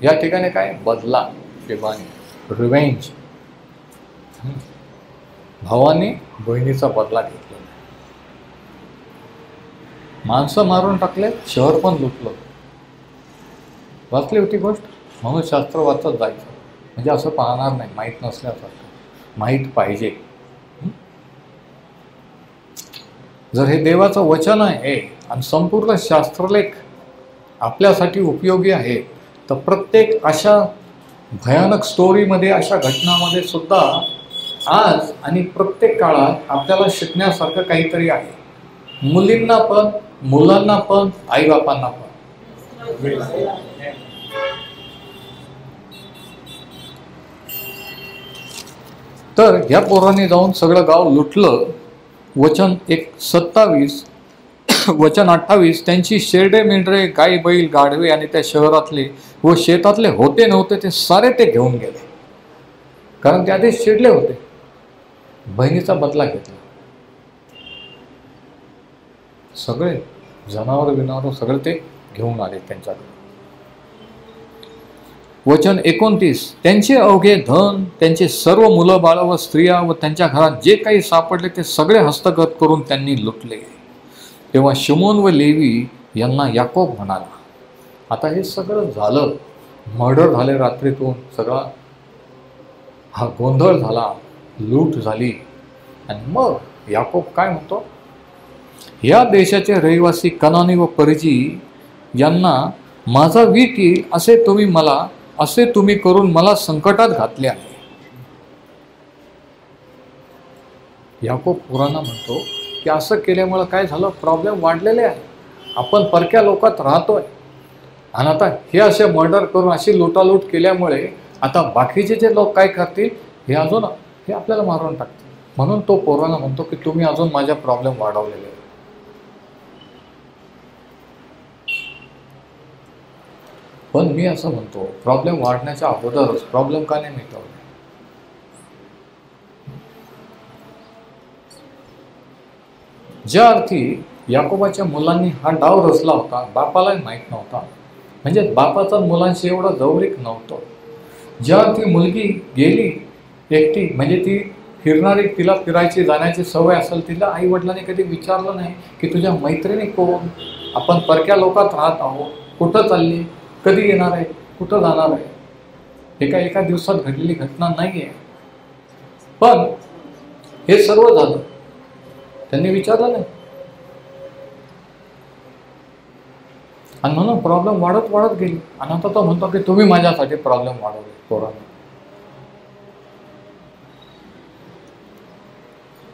या ठिकाणी काय बदला, रिव्हेंज. भावाने बहिणीचा बदला घेतला, माणसं मारून टाकले, शहर पण लुटलं. वाचली होती गोष्ट. म्हणून शास्त्र वाचत जायचं, म्हणजे असं पाहणार नाही माहीत नसल्यासारखं. माहीत पाहिजे. जर हे देवाचं वचन आहे आणि संपूर्ण शास्त्रलेख आपल्यासाठी उपयोगी आहे, तर प्रत्येक अशा भयानक स्टोरीमध्ये, अशा घटनामध्ये सुद्धा आज आणि प्रत्येक काळात आपल्याला शिकण्यासारखं काहीतरी आहे. मुलींना पण, मुलांना पण, आईबापांना पण. तर ह्या पोराने जाऊन सगळं गाव लुटलं. वचन 27, वचन 28. त्यांची शेरडे मेंढरे, गाई बैल गाढवे आणि त्या शहरातले व शेतातले होते नव्हते ते सारे ते घेऊन गेले. कारण ते आधीच चिडले होते, बहिणीचा बदला घेतला. सगळे जनावर बिनावर सगळे ते घेऊन आले त्यांच्याकडे. वचन 29. त्यांचे अवघे धन, त्यांचे सर्व मुलं बाळ व स्त्रिया व त्यांच्या घरात जे काही सापडले ते सगळे हस्तगत करून त्यांनी लुटले. तेव्हा शिमोन व लेवी यांना याकोब म्हणाला. आता हे सगळं झालं, मर्डर झाले रात्रीतून, सगळा हा गोंधळ झाला, लूट झाली. आणि मग याकोब काय म्हणतो, या देशाचे रहिवासी कनानी व परिजी यांना माझा वीट येईल असे तुम्ही करून मला संकटात घातले आहे. याकोब पुराणा म्हणतो की असं केल्यामुळे काय झालं, प्रॉब्लेम वाढलेले आहे. आपण परक्या लोकात राहतोय आणि आता हे असे मर्डर करून अशी लुटालूट केल्यामुळे आता बाकीचे जे लोक काय करतील, हे आपल्याला मारून टाकतील. म्हणून तो पुराणा म्हणतो की तुम्ही अजून माझ्या प्रॉब्लेम वाढवलेले आहे. पण मी असं म्हणतो, प्रॉब्लेम वाढण्याच्या अगोदरच प्रॉब्लेम का नाही मिटवले? ज्या अर्थी याकोबाच्या मुलांनी हा डाव रचला होता, बापालाही माहीत नव्हता. म्हणजे बापाचा मुलांशी एवढं जवळीक नव्हतं. ज्या अर्थी मुलगी गेली एकटी, म्हणजे ती फिरणारी, तिला फिरायची जाण्याची सवय असेल, तिला आई वडिलांनी कधी विचारलं नाही की तुझ्या मैत्रिणी कोण, आपण परक्या लोकात राहत आहोत, कुठं चालली, कधी येणार आहे, कुठं जाणार आहे. एका दिवसात घडलेली घटना नाही आहे. पण हे सर्व झालं, त्यांनी विचारलं नाही. आणि म्हणून प्रॉब्लेम वाढत गेली. आणि आता तो म्हणतो की तुम्ही माझ्यासाठी प्रॉब्लेम वाढवले पोरांना.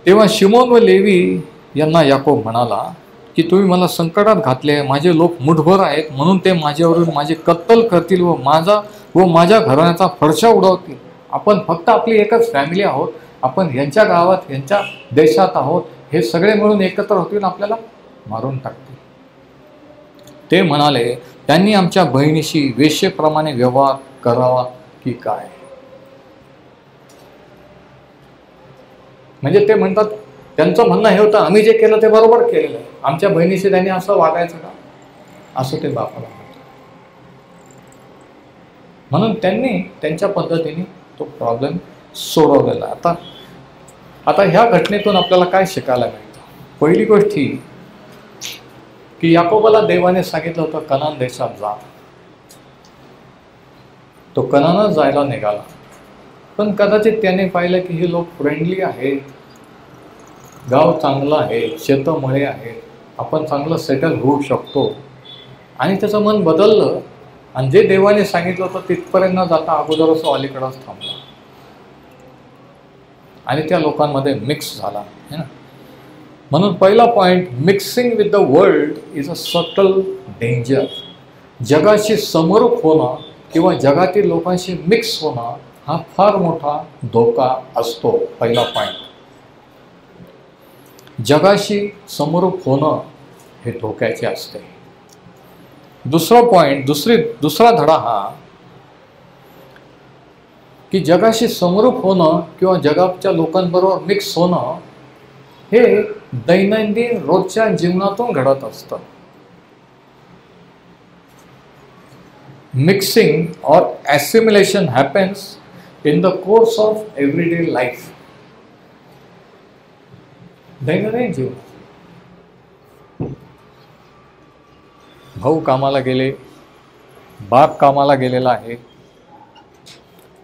तेव्हा शिमोन व लेवी यांना याकोब म्हणाला की तुम्ही मला संकटात घातले, माझे लोक मुठभर आहेत, म्हणून ते माझ्यावरून माझी कत्तल करतील व माझ्या घराण्याचा फडशा उडवतील. आपण फक्त आपली एकच फॅमिली आहोत, आपण यांच्या गावात, यांच्या देशात आहोत, हे सगळे मिळून एकत्र होतील, आपल्याला मारून टाकतील. ते म्हणाले, त्यांनी आमच्या बहिणीशी वेश्येप्रमाणे व्यवहार करावा की काय? म्हणजे ते म्हणतात, त्यांचं म्हणणं हे होतं, आम्ही जे केलं ते बरोबर केलेलं आहे, आमच्या बहिणीशी त्यांनी असं वागायचं का, असं ते बापाला म्हणतात. म्हणून त्यांनी त्यांच्या पद्धतीने तो प्रॉब्लेम सोडवलेला. आता ह्या घटनेतून आपल्याला काय शिकायला मिळतं? पहिली गोष्ट ही की याकोबाला देवाने सांगितलं होतं कनान देशात जा. तो कनानात जायला निघाला. पण कदाचित त्याने पाहिलं की हे लोक फ्रेंडली आहेत, गाव चांगलं आहे, शेतमळे आहेत, आपण चांगलं सेटल होऊ शकतो. आणि त्याचं मन बदललं आणि जे देवाने सांगितलं होतं तिथपर्यंत न जाता अगोदरच अलीकडंच थांबला आणि त्या लोकांमध्ये मिक्स झाला, है ना. म्हणून पहिला point, mixing with the world is a subtle danger. जगाशी समरूप होणं किंवा जगातील लोकांशी मिक्स होणं हा फार मोठा धोका असतो. पहिला पॉईंट, जगाशी समरूप होणं हे धोक्याचे असते. दुसरा पॉईंट, दुसरा धडा हा की जगाशी समरूप होणं किंवा जगाच्या लोकांबरोबर मिक्स होणं हे दैनंदिन रोजच्या जीवनातून घडत असतं. मिक्सिंग और assimilation happens in the course of everyday life. दैनंदिन जीवन. भाऊ कामाला गेले, बाप कामाला गेलेला आहे,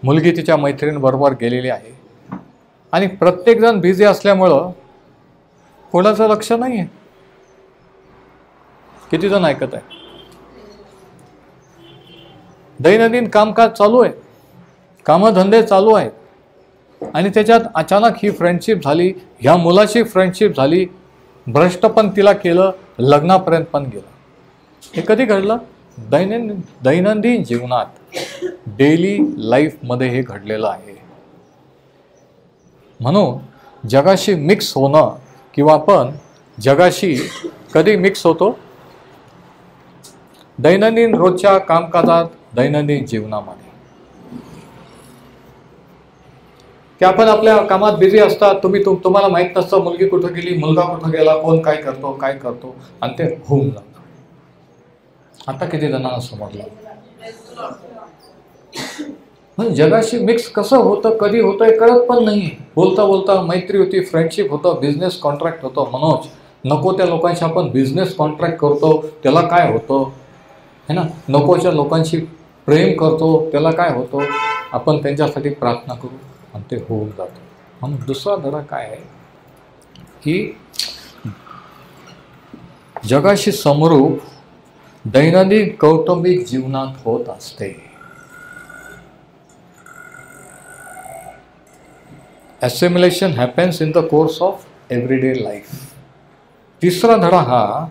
मुलगी तिच्या मैत्रिणींबरोबर गेलेली आहे आणि प्रत्येकजण बिझी असल्यामुळं कोणाचं लक्ष नाही आहे. किती जण ऐकत आहे? दैनंदिन कामकाज चालू आहे, कामधंदे चालू आहेत आणि त्याच्यात अचानक ही फ्रेंडशिप झाली, ह्या मुलाची फ्रेंडशिप झाली, भ्रष्ट पण तिला केलं, लग्नापर्यंत पण गेलं. हे कधी घडलं? दैनंदिन जीवनात, डेली लाईफमध्ये हे घडलेलं आहे. म्हणून जगाशी मिक्स होणं किंवा आपण जगाशी कधी मिक्स होतो? दैनंदिन रोजच्या कामकाजात, दैनंदिन जीवनामध्ये, की आपण आपल्या कामात बिझी असतात. तुम्हाला माहीत नसतं मुलगी कुठं गेली, मुलगा कुठं गेला, कोण काय करतो आणि ते होऊन जातं. आता किती जणांना समजलं? म्हणजे जगाशी मिक्स कसं होतं, कधी होतं हे कळत पण नाही. बोलता बोलता मैत्री होती, फ्रेंडशिप होतं, बिझनेस कॉन्ट्रॅक्ट होतं. मनोज, नको त्या लोकांशी आपण बिझनेस कॉन्ट्रॅक्ट करतो, त्याला काय होतं है ना? नकोच्या लोकांशी प्रेम करतो, त्याला काय होतं? आपण त्यांच्यासाठी प्रार्थना करू आणि ते होऊन जातं. म्हणून दुसरा धडा काय आहे की जगाशी समरूप दैनंदिन कौटुंबिक जीवनात होत असते. Assimilation happens in the course of everyday life. तिसरा धडा हा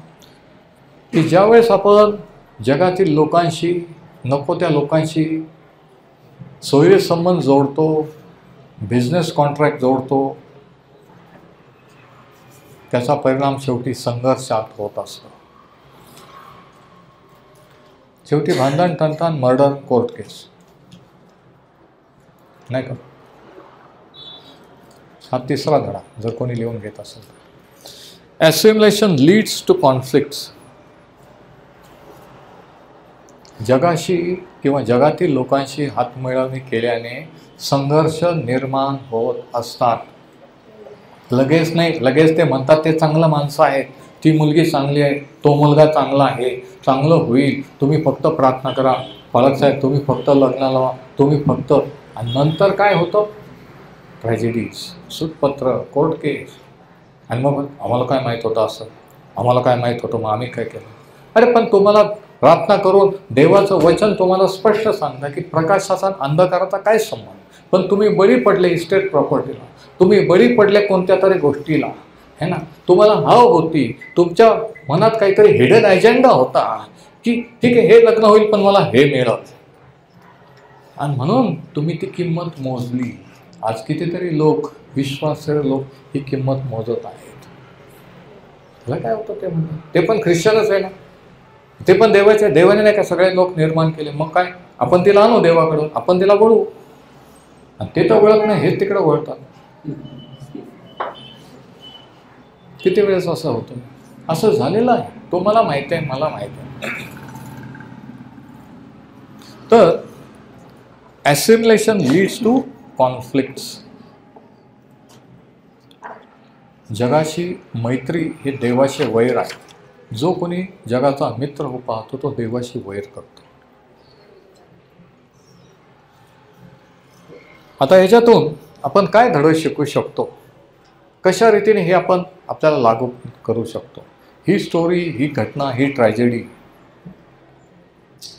की ज्यावेळेस आपण जगातील लोकांशी, नको त्या लोकांशी सोयरे संबंध जोडतो, बिझनेस कॉन्ट्रॅक्ट जोडतो, त्याचा परिणाम शेवटी संघर्षात होत असतो. शेवटी भांडण, तणतण, मर्डर, कोर्ट केस, नाही का? हा तिसरा धडा जर कोणी लिहून घेत असेल तर. ॲसिम्युलेशन लीड्स टू कॉन्फ्लिक्ट्स. जगाशी किंवा जगातील लोकांशी हातमिळवणी केल्याने संघर्ष निर्माण होत असतात. लगेच नाही, लगेच ते म्हणतात ते चांगलं माणसं आहेत, ती मुलगी चांगली आहे, तो मुलगा चांगला आहे, चांगलं होईल, तुम्ही फक्त प्रार्थना करा, पालक साहेब तुम्ही फक्त लग्न लावा, तुम्ही फक्त. आणि नंतर काय होतं? ट्रॅजेडीज, सूतपत्र, कोर्ट केस. आणि मग आम्हाला काय माहीत होतं असं, आम्हाला काय माहीत होतं, मग आम्ही काय केलं? अरे पण तुम्हाला प्रार्थना करून देवाचं वचन तुम्हाला स्पष्ट सांगतं की प्रकाशाचा अंधकाराचा काय संबंध. पण तुम्ही बळी पडले इस्टेट प्रॉपर्टीला, तुम्ही बळी पडले कोणत्या तरी गोष्टीला, है ना? तुम्हाला हाव होती, तुमच्या मनात काहीतरी हिडन अजेंडा होता की ठीक आहे हे लग्न होईल पण मला हे मिळत, आणि म्हणून तुम्ही ती किंमत मोजली. आज कितीतरी लोक, विश्वासार्ह लोक ही किंमत मोजत आहेत. त्याला काय होतं? ते म्हणतात ते पण ख्रिश्चनच आहे ना, ते पण देवाने नाही का सगळे लोक निर्माण केले. मग काय, आपण तिला आणू देवाकडं, आपण तिला वळू. आणि ते तर वळत नाही, हेच तिकडं वळतात. किती वेळेस असं होतं? असं झालेलं आहे, तो मला माहिती आहे, मला माहिती आहे. तर ॲसिम्युलेशन लीड्स टू कॉन्फ्लिक्ट्स. जगाशी मैत्री हे देवाशी वैर आहे. जो कोणी जगाचा मित्र हो पाहतो तो देवाशी वैर करतो. आता ह्याच्यातून आपण काय धडे शिकू शकतो, कशा रीतीने हे आपण आपल्याला लागू करू शकतो? ही स्टोरी, ही घटना, ही ट्रॅजेडी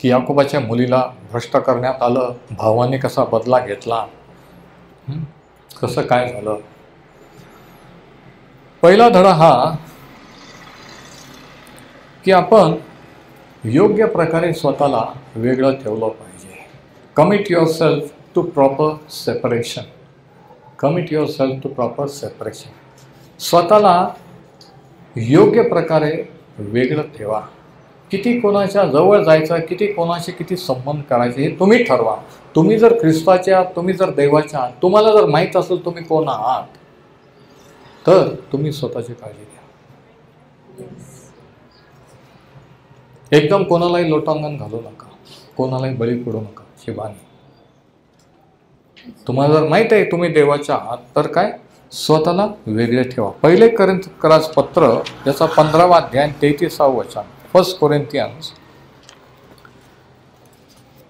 की याकोबाच्या मुलीला भ्रष्ट करण्यात आलं, भावाने कसा बदला घेतला, कसं काय झालं, पहिला धडा हा की आपण योग्य प्रकारे स्वतःला वेगळं ठेवलं पाहिजे. Commit yourself to proper separation. Commit yourself to proper separation. स्वतःला योग्य प्रकारे वेगळं ठेवा. किती कोणाच्या जवळ जायचं, किती कोणाशी किती संबंध करायचे हे तुम्ही ठरवा. तुम्ही जर ख्रिस्ताचे आहात, तुम्ही जर देवाचे आहात, तुम्हाला जर माहीत असेल तुम्ही कोण आहात, तर तुम्ही स्वतःची काळजी घ्या. एकदम कोणालाही लोटांगण घालू नका, कोणालाही बळी पडू नका. शिवानी, तुम्हाला जर माहीत आहे तुम्ही देवाच्या आहात, तर काय स्वतःला वेगळे ठेवा. पहिले कोरिन्थियस पत्र याचा 15वा अध्याय 33वा वचन. 1 कोरिन्थियन्स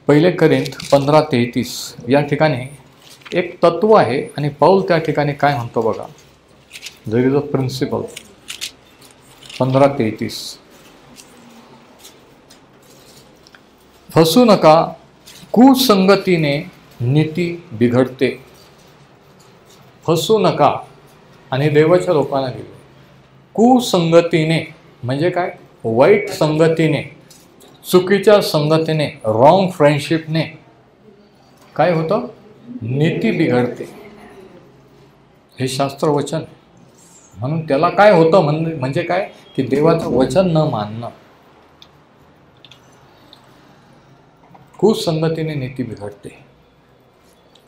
पहिले कोरिन्थ 15:33 या ठिकाणी एक तत्व आहे आणि पौल त्या ठिकाणी काय म्हणतो बघा. There is a principal. 15:33 फसू नका, कुसंगतीने नीती बिघडते. फसू नका. आणि देवाच्या लोकांना गेले कुसंगतीने म्हणजे काय, वाईट संगतीने, चुकीच्या संगतीने, रॉंग फ्रेंडशिपने काय होतं, नीती बिघडते. हे शास्त्रवचन. म्हणून त्याला काय होतं म्हणजे काय की देवाचं वचन न मानणं. कुसंगतीने नीती बिघडते.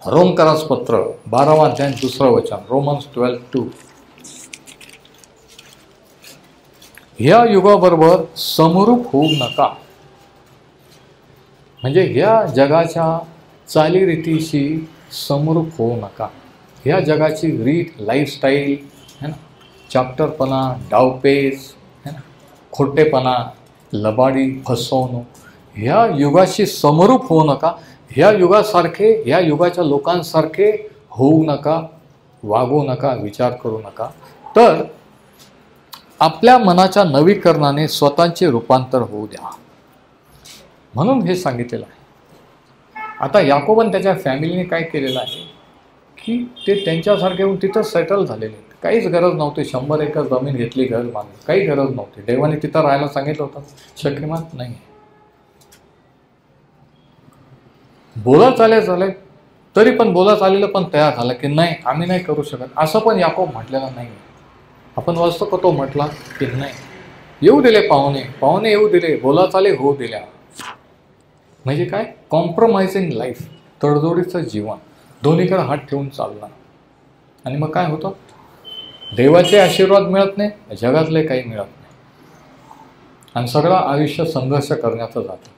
रोमकरास पत्र 12वा अध्याय 2रा वचन. रोमन्स 12:2. ह्या युगाबरोबर समरूप होऊ नका. म्हणजे ह्या जगाच्या चालीरीतीशी समरूप होऊ नका. ह्या जगाची रीत, लाईफस्टाईल है ना, चाप्टरपणा, डावपेच है ना, खोटेपणा, लबाडी, फसवणूक, ह्या युगाशी समरूप होऊ नका. ह्या युगासारखे, ह्या युगाच्या लोकांसारखे होऊ नका, वागू नका, विचार करू नका. तर आपल्या मनाच्या नवीकरणाने स्वतःचे रूपांतर होऊ द्या. म्हणून हे सांगितलेलं आहे. आता याकोबन त्याच्या फॅमिलीने काय केलेलं आहे की ते त्यांच्यासारखे होऊन तिथं सेटल झालेले आहेत. काहीच गरज नव्हती 100 एकर जमीन घेतली, घर बांधलं, काही गरज नव्हती. देवाने तिथं राहायला सांगितलं होतं, शक्यमान नाही. बोला चाले तरी पण बोला चालेलं पण तयार झालं की नाही आम्ही नाही करू शकत, असं पण याकोब म्हटलेलं नाही. आपण वाचतो का तो म्हटला की नाही, येऊ दिले पाहुणे येऊ दिले, बोला चाले होऊ दिल्या. म्हणजे काय, कॉम्प्रोमाइजिंग लाईफ, तडजोडीचं जीवन, दोन्हीकडे हात ठेवून चालणं. आणि मग काय होतं, देवाचे आशीर्वाद मिळत नाही, जगातले काही मिळत नाही, आणि सगळं आयुष्य संघर्ष करण्याचं जातं,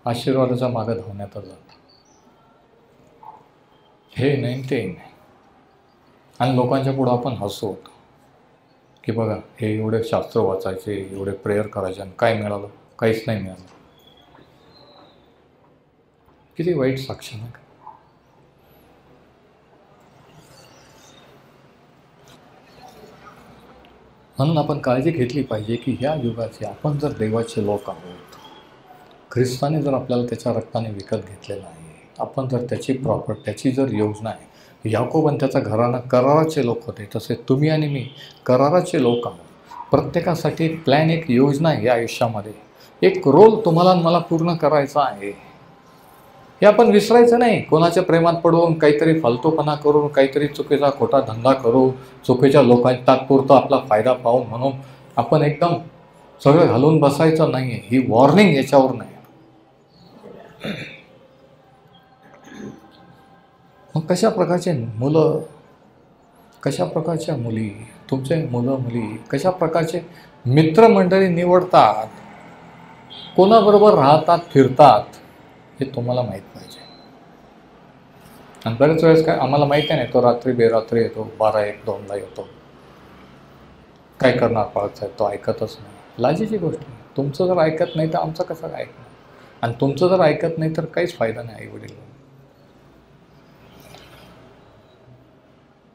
आशीर्वादाच्या मागे धावण्यात जातं. हे नाही ते नाही. आणि लोकांच्या पुढं आपण हसू होतो की बघा हे एवढे शास्त्र वाचायचे, एवढे प्रेयर करायचे, आणि काय मिळालं, काहीच नाही मिळालं. किती वाईट साक्ष नाही. म्हणून आपण काळजी घेतली पाहिजे की ह्या युगाचे आपण जर देवाचे लोक आहोत, ख्रिस्ताने जर आपल्याला त्याच्या रक्ताने विकत घेतलेलं आहे, आपण जर त्याची त्याची जर योजना आहे, याकोब आणि त्याचा घराणं कराराचे लोक होते, तसे तुम्ही आणि मी कराराचे लोक आहोत. प्रत्येकासाठी प्लॅन, एक योजना आहे या आयुष्यामध्ये, एक रोल तुम्हाला मला पूर्ण करायचा आहे. हे आपण विसरायचं नाही. कोणाच्या प्रेमात पडून, काहीतरी फालतूपणा करून, काहीतरी चुकीचा खोटा धंदा करून, चुकीच्या लोकांचा तात्पुरता आपला फायदा पाहून म्हणून आपण एकदम सगळं घालून बसायचं नाही. ही वॉर्निंग याच्यावर नाही. मग कशा प्रकारचे मुलं, कशा प्रकारच्या मुली, तुमचे मुलं मुली कशा प्रकारचे मित्रमंडळी निवडतात, कोणाबरोबर राहतात, फिरतात, हे तुम्हाला माहीत पाहिजे. आणि बरेच वेळेस काय आम्हाला माहीत नाही, तो रात्री बेरात्री येतो, 12-1-2ला येतो, काय करणार पाळत आहे, तो ऐकतच नाही. लाजीची गोष्ट आहे. तुमचं जर ऐकत नाही तर आमचं कसं ऐकणार, आणि तुमचं जर ऐकत नाही तर काहीच फायदा नाही. आईवडील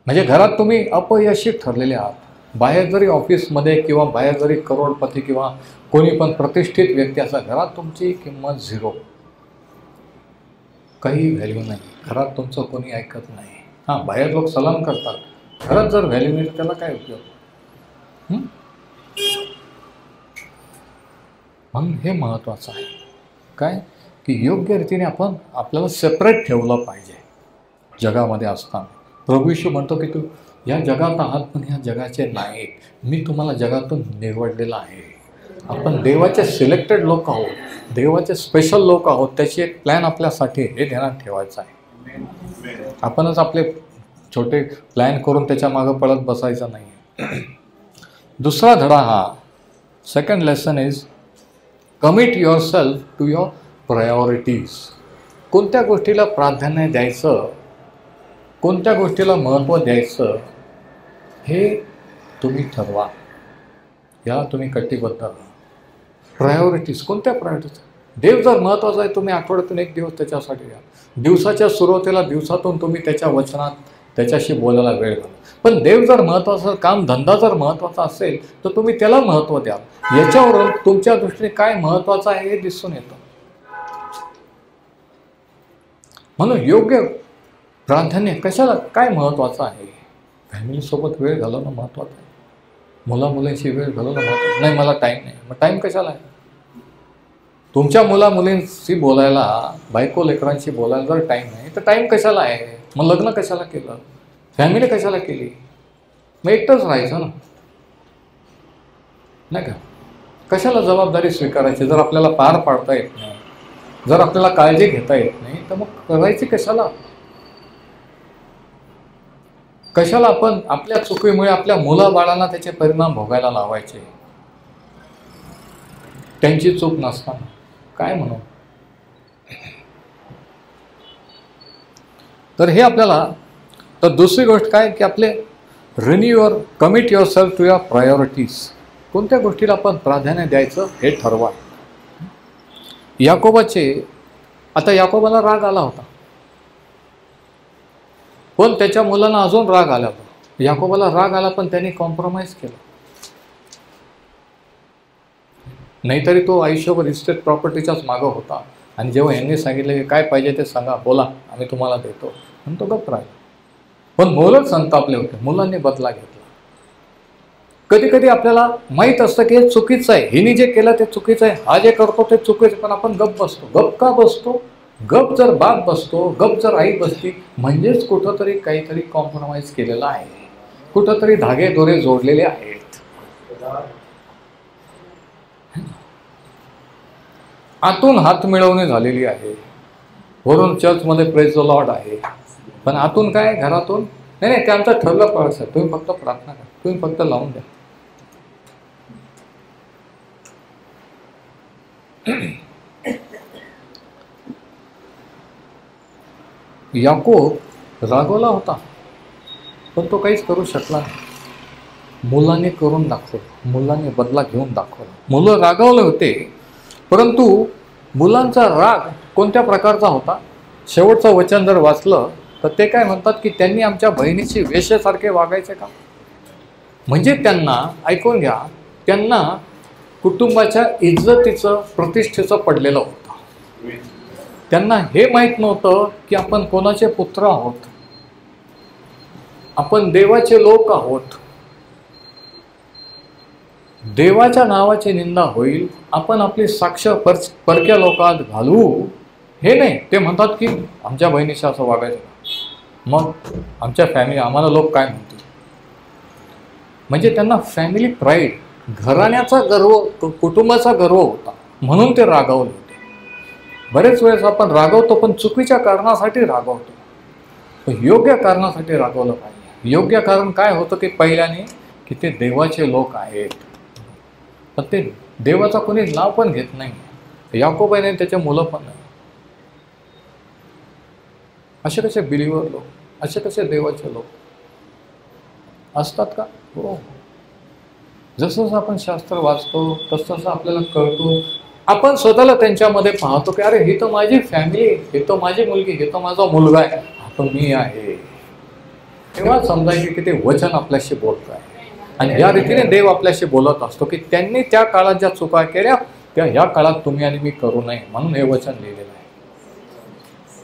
म्हणजे घरात तुम्ही अपयशी ठरलेले आहात. बाहेर जरी ऑफिसमध्ये किंवा बाहेर जरी करोडपती किंवा कोणी पण प्रतिष्ठित व्यक्ती असा, घरात तुमची किंमत 0, काही व्हॅल्यू नाही. घरात तुमचं कोणी ऐकत नाही. हां, बाहेर लोक सलाम करतात, घरात जर व्हॅल्यू नाही तर त्याला काय उपयोग. हं? म्हणून हे महत्त्वाचं आहे काय, की योग्य रीतीने आपण आपल्याला सेपरेट ठेवलं पाहिजे जगामध्ये असताना. प्रभू येशू म्हणतो की तू या जगात आहात पण ह्या जगाचे नाहीत, मी तुम्हाला जगातून निवडलेलं आहे. आपण देवाचे सिलेक्टेड लोक आहोत, देवाचे स्पेशल लोक आहोत. त्याची एक प्लॅन आपल्यासाठी हे ध्यानात ठेवायचं आहे. आपणच आपले छोटे प्लॅन करून त्याच्या मागं पळत बसायचं नाही. दुसरा धडा हा, second lesson is commit yourself to your priorities. कोणत्या गोष्टीला प्राधान्य द्यायचं, कोणत्या गोष्टीला महत्त्व द्यायचं हे तुम्ही ठरवा. याला तुम्ही कटिबद्ध राहा. प्रायोरिटीज, कोणत्या प्रायोरिटीज? देव जर महत्त्वाचा आहे, तुम्ही आठवड्यातून एक दिवस त्याच्यासाठी द्या. दिवसाच्या सुरुवातीला दिवसातून तुम्ही त्याच्या वचनात त्याच्याशी बोलायला वेळ घाला. पण देव जर महत्त्वाचं, काम धंदा जर महत्त्वाचा असेल तर तुम्ही त्याला महत्त्व द्या. याच्यावरून तुमच्या दृष्टीने काय महत्त्वाचं आहे हे दिसून येतं. म्हणून योग्य प्राधान्य कशाला, काय महत्त्वाचं आहे? फॅमिलीसोबत वेळ घालवणं महत्त्वाचं आहे. मुलामुलींशी वेळ घालवणं महत्त्वाचं नाही. मला टाईम नाही. मग टाईम कशाला आहे? तुमच्या मुलामुलींशी बोलायला, बायको लेकरांशी बोलायला जर टाईम नाही तर टाईम कशाला आहे? मग लग्न कशाला केलं? फॅमिली कशाला केली? मग एकटंच राहायचं ना, नाही का? कशाला जबाबदारी स्वीकारायची जर आपल्याला पार पाडता येत नाही, जर आपल्याला काळजी घेता येत नाही तर मग करायची कशाला? कशाला आपण आपल्या चुकीमुळे आपल्या मुलाबाळांना त्याचे परिणाम भोगायला लावायचे, त्यांची चूक नसताना? काय म्हणू? तर हे आपल्याला, तर दुसरी गोष्ट काय की आपले renew commit yourself to your priorities. कोणत्या गोष्टीला आपण प्राधान्य द्यायचं हे ठरवा. आता याकोबाला राग आला होता, पण त्याच्या मुलांना अजून राग आला होता. याकोबाला राग आला पण त्यांनी कॉम्प्रोमाइज केलं. नाहीतरी तो आयुष्यभर इस्टेट प्रॉपर्टीच्याच मागं होता. आणि जेव्हा यांनी सांगितलं की काय पाहिजे ते सांगा, बोला, आम्ही तुम्हाला देतो, म्हणून तो गप्प राहिला. पण मुलंच संतापले होते, मुलांनी बदला घेतला. कधी कधी आपल्याला माहीत असतं की हे चुकीचं आहे, हिने जे केलं ते चुकीचं आहे, हा जे करतो ते चुकीचं, पण आपण गप्प बसतो. गप्प का बसतो? गप जर बाप बसतो, गप जर आई बसती, म्हणजेच कुठंतरी काहीतरी कॉम्प्रोमाइज केलेला आहे, कुठंतरी धागे दोरे जोडलेले आहेत. आतून हात मिळवणी झालेली आहे, वरून चर्चमध्ये प्रेज द लॉर्ड आहे, पण आतून काय? घरातून नाही. नाही, ते आमचं ठरलं पळस आहे, तुम्ही फक्त प्रार्थना करा, तुम्ही फक्त लावून द्या. याकोब रागवला होता, पण तो काहीच करू शकला नाही. मुलांनी करून दाखवलं, मुलांनी बदला घेऊन दाखवला. मुलं रागावले होते, परंतु मुलांचा राग कोणत्या प्रकारचा होता? शेवटचं वचन जर वाचलं तर ते काय म्हणतात की त्यांनी आमच्या बहिणीची वेश्येसारखे वागायचे का? म्हणजे त्यांना, ऐकून घ्या, त्यांना कुटुंबाच्या इज्जतीचं, प्रतिष्ठेचं पडलेलं होतं. त्यांना हे माहीत नव्हतं की आपण कोणाचे पुत्र आहोत, आपण देवाचे लोक आहोत. देवाच्या नावाची निंदा होईल, आपण आपली साक्ष परक्या लोकात घालू, हे नाही. ते म्हणतात की आमच्या बहिणीशी असं वागायचं, मग आमच्या फॅमिली, आम्हाला लोक काय म्हणतील? म्हणजे त्यांना फॅमिली प्राईड, घराण्याचा गर्व, कुटुंबाचा गर्व होता, म्हणून ते रागावले होते. बरेच वेळेस आपण रागवतो, पण चुकीच्या कारणासाठी रागवतो. योग्य कारणासाठी रागवलं पाहिजे. योग्य कारण काय होतं की पहिल्याने की ते देवाचे लोक आहेत, पण ते देवाचा कोणी नाव पण घेत नाही. याकोब नाही, त्याचे मुलं पण नाही. असे कसे बिलीवर लोक, असे कसे देवाचे लोक असतात का? हो. जसं जसं आपण शास्त्र वाचतो तसं तसं आपल्याला कळतो. आपण स्वतःला त्यांच्यामध्ये पाहतो की अरे ही तर माझी फॅमिली, ही तर माझी मुलगी, हे तर माझा मुलगा आहे, हा तर मी आहे. तेव्हा समजायचे की ते वचन आपल्याशी बोलत आहे. आणि या रीतीने देव आपल्याशी बोलत असतो की त्यांनी त्या काळात ज्या चुका केल्या त्या ह्या काळात तुम्ही आणि मी करू नये, म्हणून हे वचन लिहिलेलं आहे.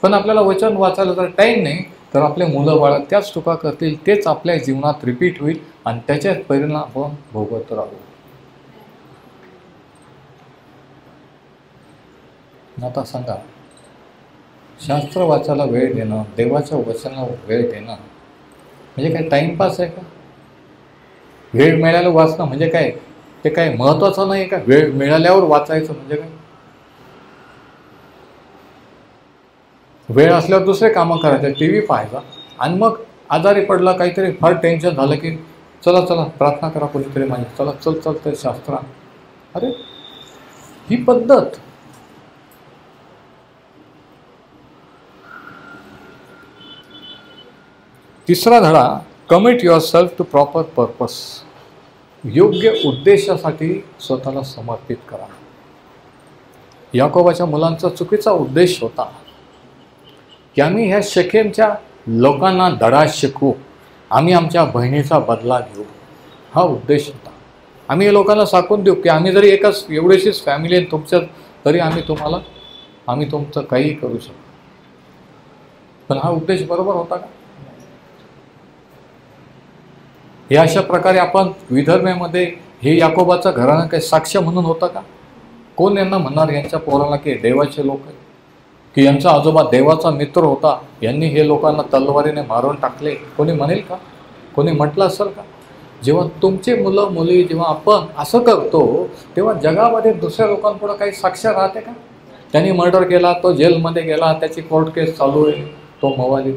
पण आपल्याला वचन वाचायला जर टाईम नाही तर आपले मुलं बाळ त्याच चुका करतील, तेच आपल्या जीवनात रिपीट होईल. आणि त्याच्याच परिणाम आपण भोगत राहू. आता सांगा, शास्त्र वाचायला वेळ देणं, देवाच्या वचनाला वेळ देणं म्हणजे काय टाइमपास आहे का? वेळ मिळायला वाचणं म्हणजे काय, ते काय महत्त्वाचं नाही का? वेळ मिळाल्यावर वाचायचं म्हणजे काय? वेळ असल्यावर दुसरे कामं करायचे, टी व्ही पाहायचा, आणि मग आजारी पडला, काहीतरी फार टेन्शन झालं की चला चला प्रार्थना करा कोणीतरी माझी, चला चल चल ते शास्त्र. अरे ही पद्धत. तिसरा धडा, commit yourself to proper purpose. योग्य उद्देशासाठी स्वतःला समर्पित करा. याकोबाच्या मुलांचा चुकीचा उद्देश होता की आम्ही ह्या शेकेमच्या लोकांना धडा शिकवू, आम्ही आमच्या बहिणीचा बदला घेऊ, हा उद्देश होता. आम्ही या लोकांना सांगून देऊ की आम्ही जरी एकच एवढीशीच फॅमिली आहे तुमच्यात, तरी आम्ही तुमचं काही करू शकतो. पण हा उद्देश बरोबर होता का? हे अशा प्रकारे आपण विदर्भेमध्ये हे याकोबाचं घराणं काही साक्ष म्हणून होतं का? कोण यांना म्हणणार यांच्या पोराला की देवाचे लोक आहेत, की यांचा आजोबा देवाचा मित्र होता, यांनी हे लोकांना तलवारीने मारून टाकले? कोणी म्हणेल का? कोणी म्हटलं असेल का? जेव्हा तुमचे मुलं मुली जेव्हा आपण असं करतो तेव्हा जगामध्ये दुसऱ्या लोकांपुढं काही साक्ष राहते का? त्यांनी मर्डर केला, तो जेलमध्ये गेला, त्याची कोर्ट केस चालू आहे, तो मवाली,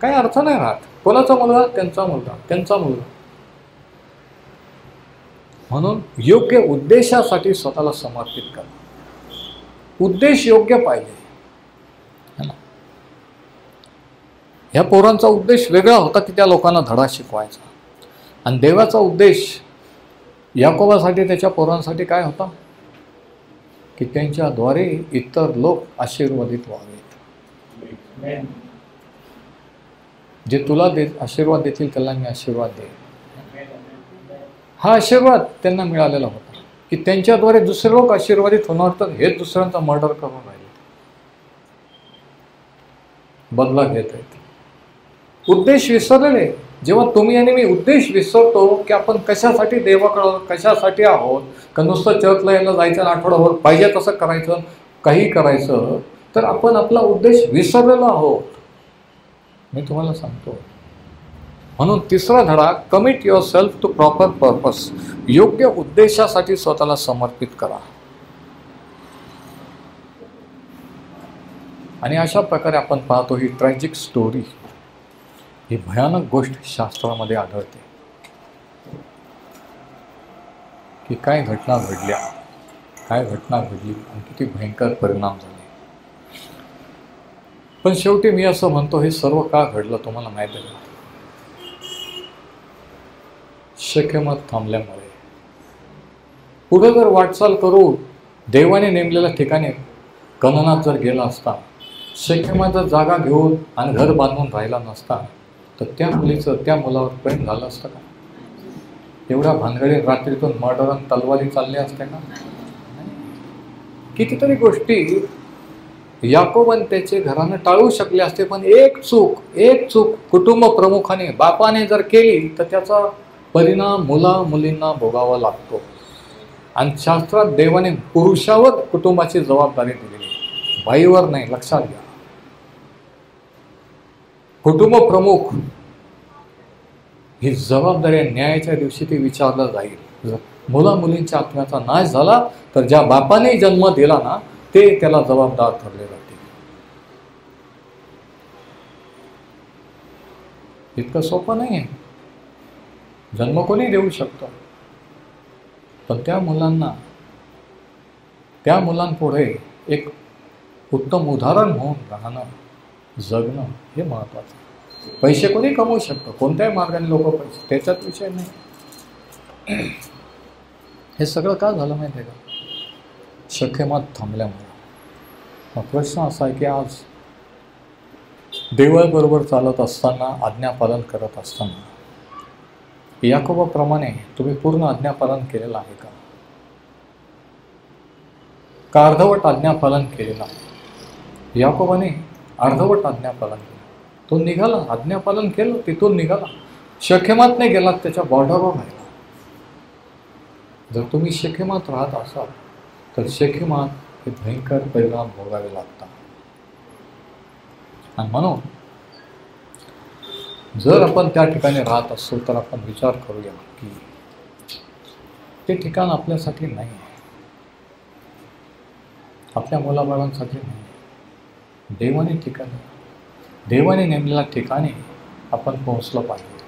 काही अर्थ नाही राहत. कोणाचा मुलगा? त्यांचा मुलगा, त्यांचा मुलगा. म्हणून योग्य उद्देशासाठी स्वतःला समर्पित करा. उद्देश योग्य पाहिजे, है ना? ह्या पोरांचा उद्देश वेगळा होता की त्या लोकांना धडा शिकवायचा, आणि देवाचा उद्देश याकोबासाठी त्याच्या पोरांसाठी काय होता? की त्यांच्याद्वारे इतर लोक आशीर्वादित व्हावेत. जे तुला आशीर्वाद देतील त्याला मी आशीर्वाद देईन. हा आशीर्वाद त्यांना मिळालेला होता की त्यांच्याद्वारे दुसरे लोक आशीर्वादित होणार, तर हे दुसऱ्यांचा मर्डर करून राहिले, बदला घेत आहेत. उद्देश विसरलेले. जेव्हा तुम्ही आणि मी उद्देश विसरतो की आपण कशासाठी देवाकडं कशासाठी आहोत, का नुसतं चर्चला यायला जायचं, आठवड्याभर पाहिजे तसं करायचं, काही करायचं, तर आपण आपला उद्देश विसरलेलो आहोत, मी तुम्हाला सांगतो. म्हणून तिसरा धडा, commit yourself to proper purpose. योग्य उद्देशासाठी स्वतःला समर्पित करा. आणि अशा प्रकारे आपण पाहतो ही ट्रॅजिक स्टोरी, ही भयानक गोष्ट शास्त्रामध्ये आढळते की काय घटना घडल्या, काय घटना घडली आणि किती भयंकर परिणाम झाले. पण शेवटी मी असं म्हणतो, हे सर्व का घडलं तुम्हाला माहिती आहे का? शकेमत थांबल्यामुळे. पुढे जर वाटचाल करू देवाने नेमलेल्या ठिकाणी कनानात जर गेला असता, शकेमत जर जागा घेऊन आणि घर बांधून राहिला नसता, तर त्या मुलीचं त्या मुलावर प्रेम झालं असतं का? एवढ्या भानगडी रात्रीतून मर्डर आणि तलवारी चालल्या असत्या का? कितीतरी गोष्टी याकोबाने त्याचे घरानं टाळू शकले असते, पण एक चूक कुटुंब प्रमुखाने बापाने जर केली तर त्याचा परिणाम मुला मुलींना भोगावा लागतो. आणि शास्त्रात देवाने पुरुषावर कुटुंबाची जबाबदारी दिलेली, बाईवर नाही, लक्षात घ्या. कुटुंब प्रमुख ही जबाबदारी न्यायाच्या दिवशी ती विचारलं जाईल. मुला मुलींच्या आत्म्याचा नाश झाला तर ज्या बापाने जन्म दिला ना, ते त्याला जबाबदार ठरले जाते. इतकं सोपं नाही आहे. जन्म कोणी देऊ शकतो, पण त्या मुलांपुढे एक उत्तम उदाहरण म्हणून राहणं, जगणं हे महत्त्वाचं. पैसे कोणी कमवू शकतो, कोणत्याही मार्गाने लोक पैसे, त्याच्यात विषय नाही. हे सगळं का झालं माहिती आहे का? शकेमत थांबल्यामुळे. मग प्रश्न असा आहे की आज देवाबरोबर चालत असताना, आज्ञापालन करत असताना याकोबाप्रमाणे तुम्ही पूर्ण आज्ञापालन केलेलं आहे का? का अर्धवट आज्ञापालन केलेलं आहे? याकोबाने अर्धवट आज्ञापालन केलं, तो निघाला, आज्ञापालन केलं, तिथून निघाला, शकेमात नाही गेलात, त्याच्या बॉर्डरवर राहिला. जर तुम्ही शकेमात राहत असाल तर शकेमात हे भयंकर परिणाम भोगावे लागतात. आणि म्हणून जर आपण त्या ठिकाणी राहत असतो तर आपण विचार करूया की ते ठिकाण आपल्यासाठी नाही आहे, आपल्या मुलाबाळांसाठी नाही. देवाने ठिकाणी, देवाने नेमलेल्या ठिकाणी आपण पोहोचलं पाहिजे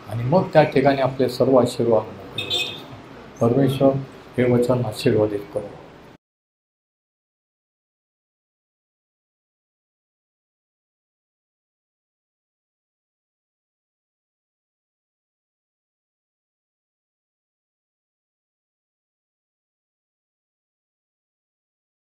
आणि मग त्या ठिकाणी आपले सर्व आशीर्वाद मिळतील. परमेश्वर हे वचन आशीर्वादित करो.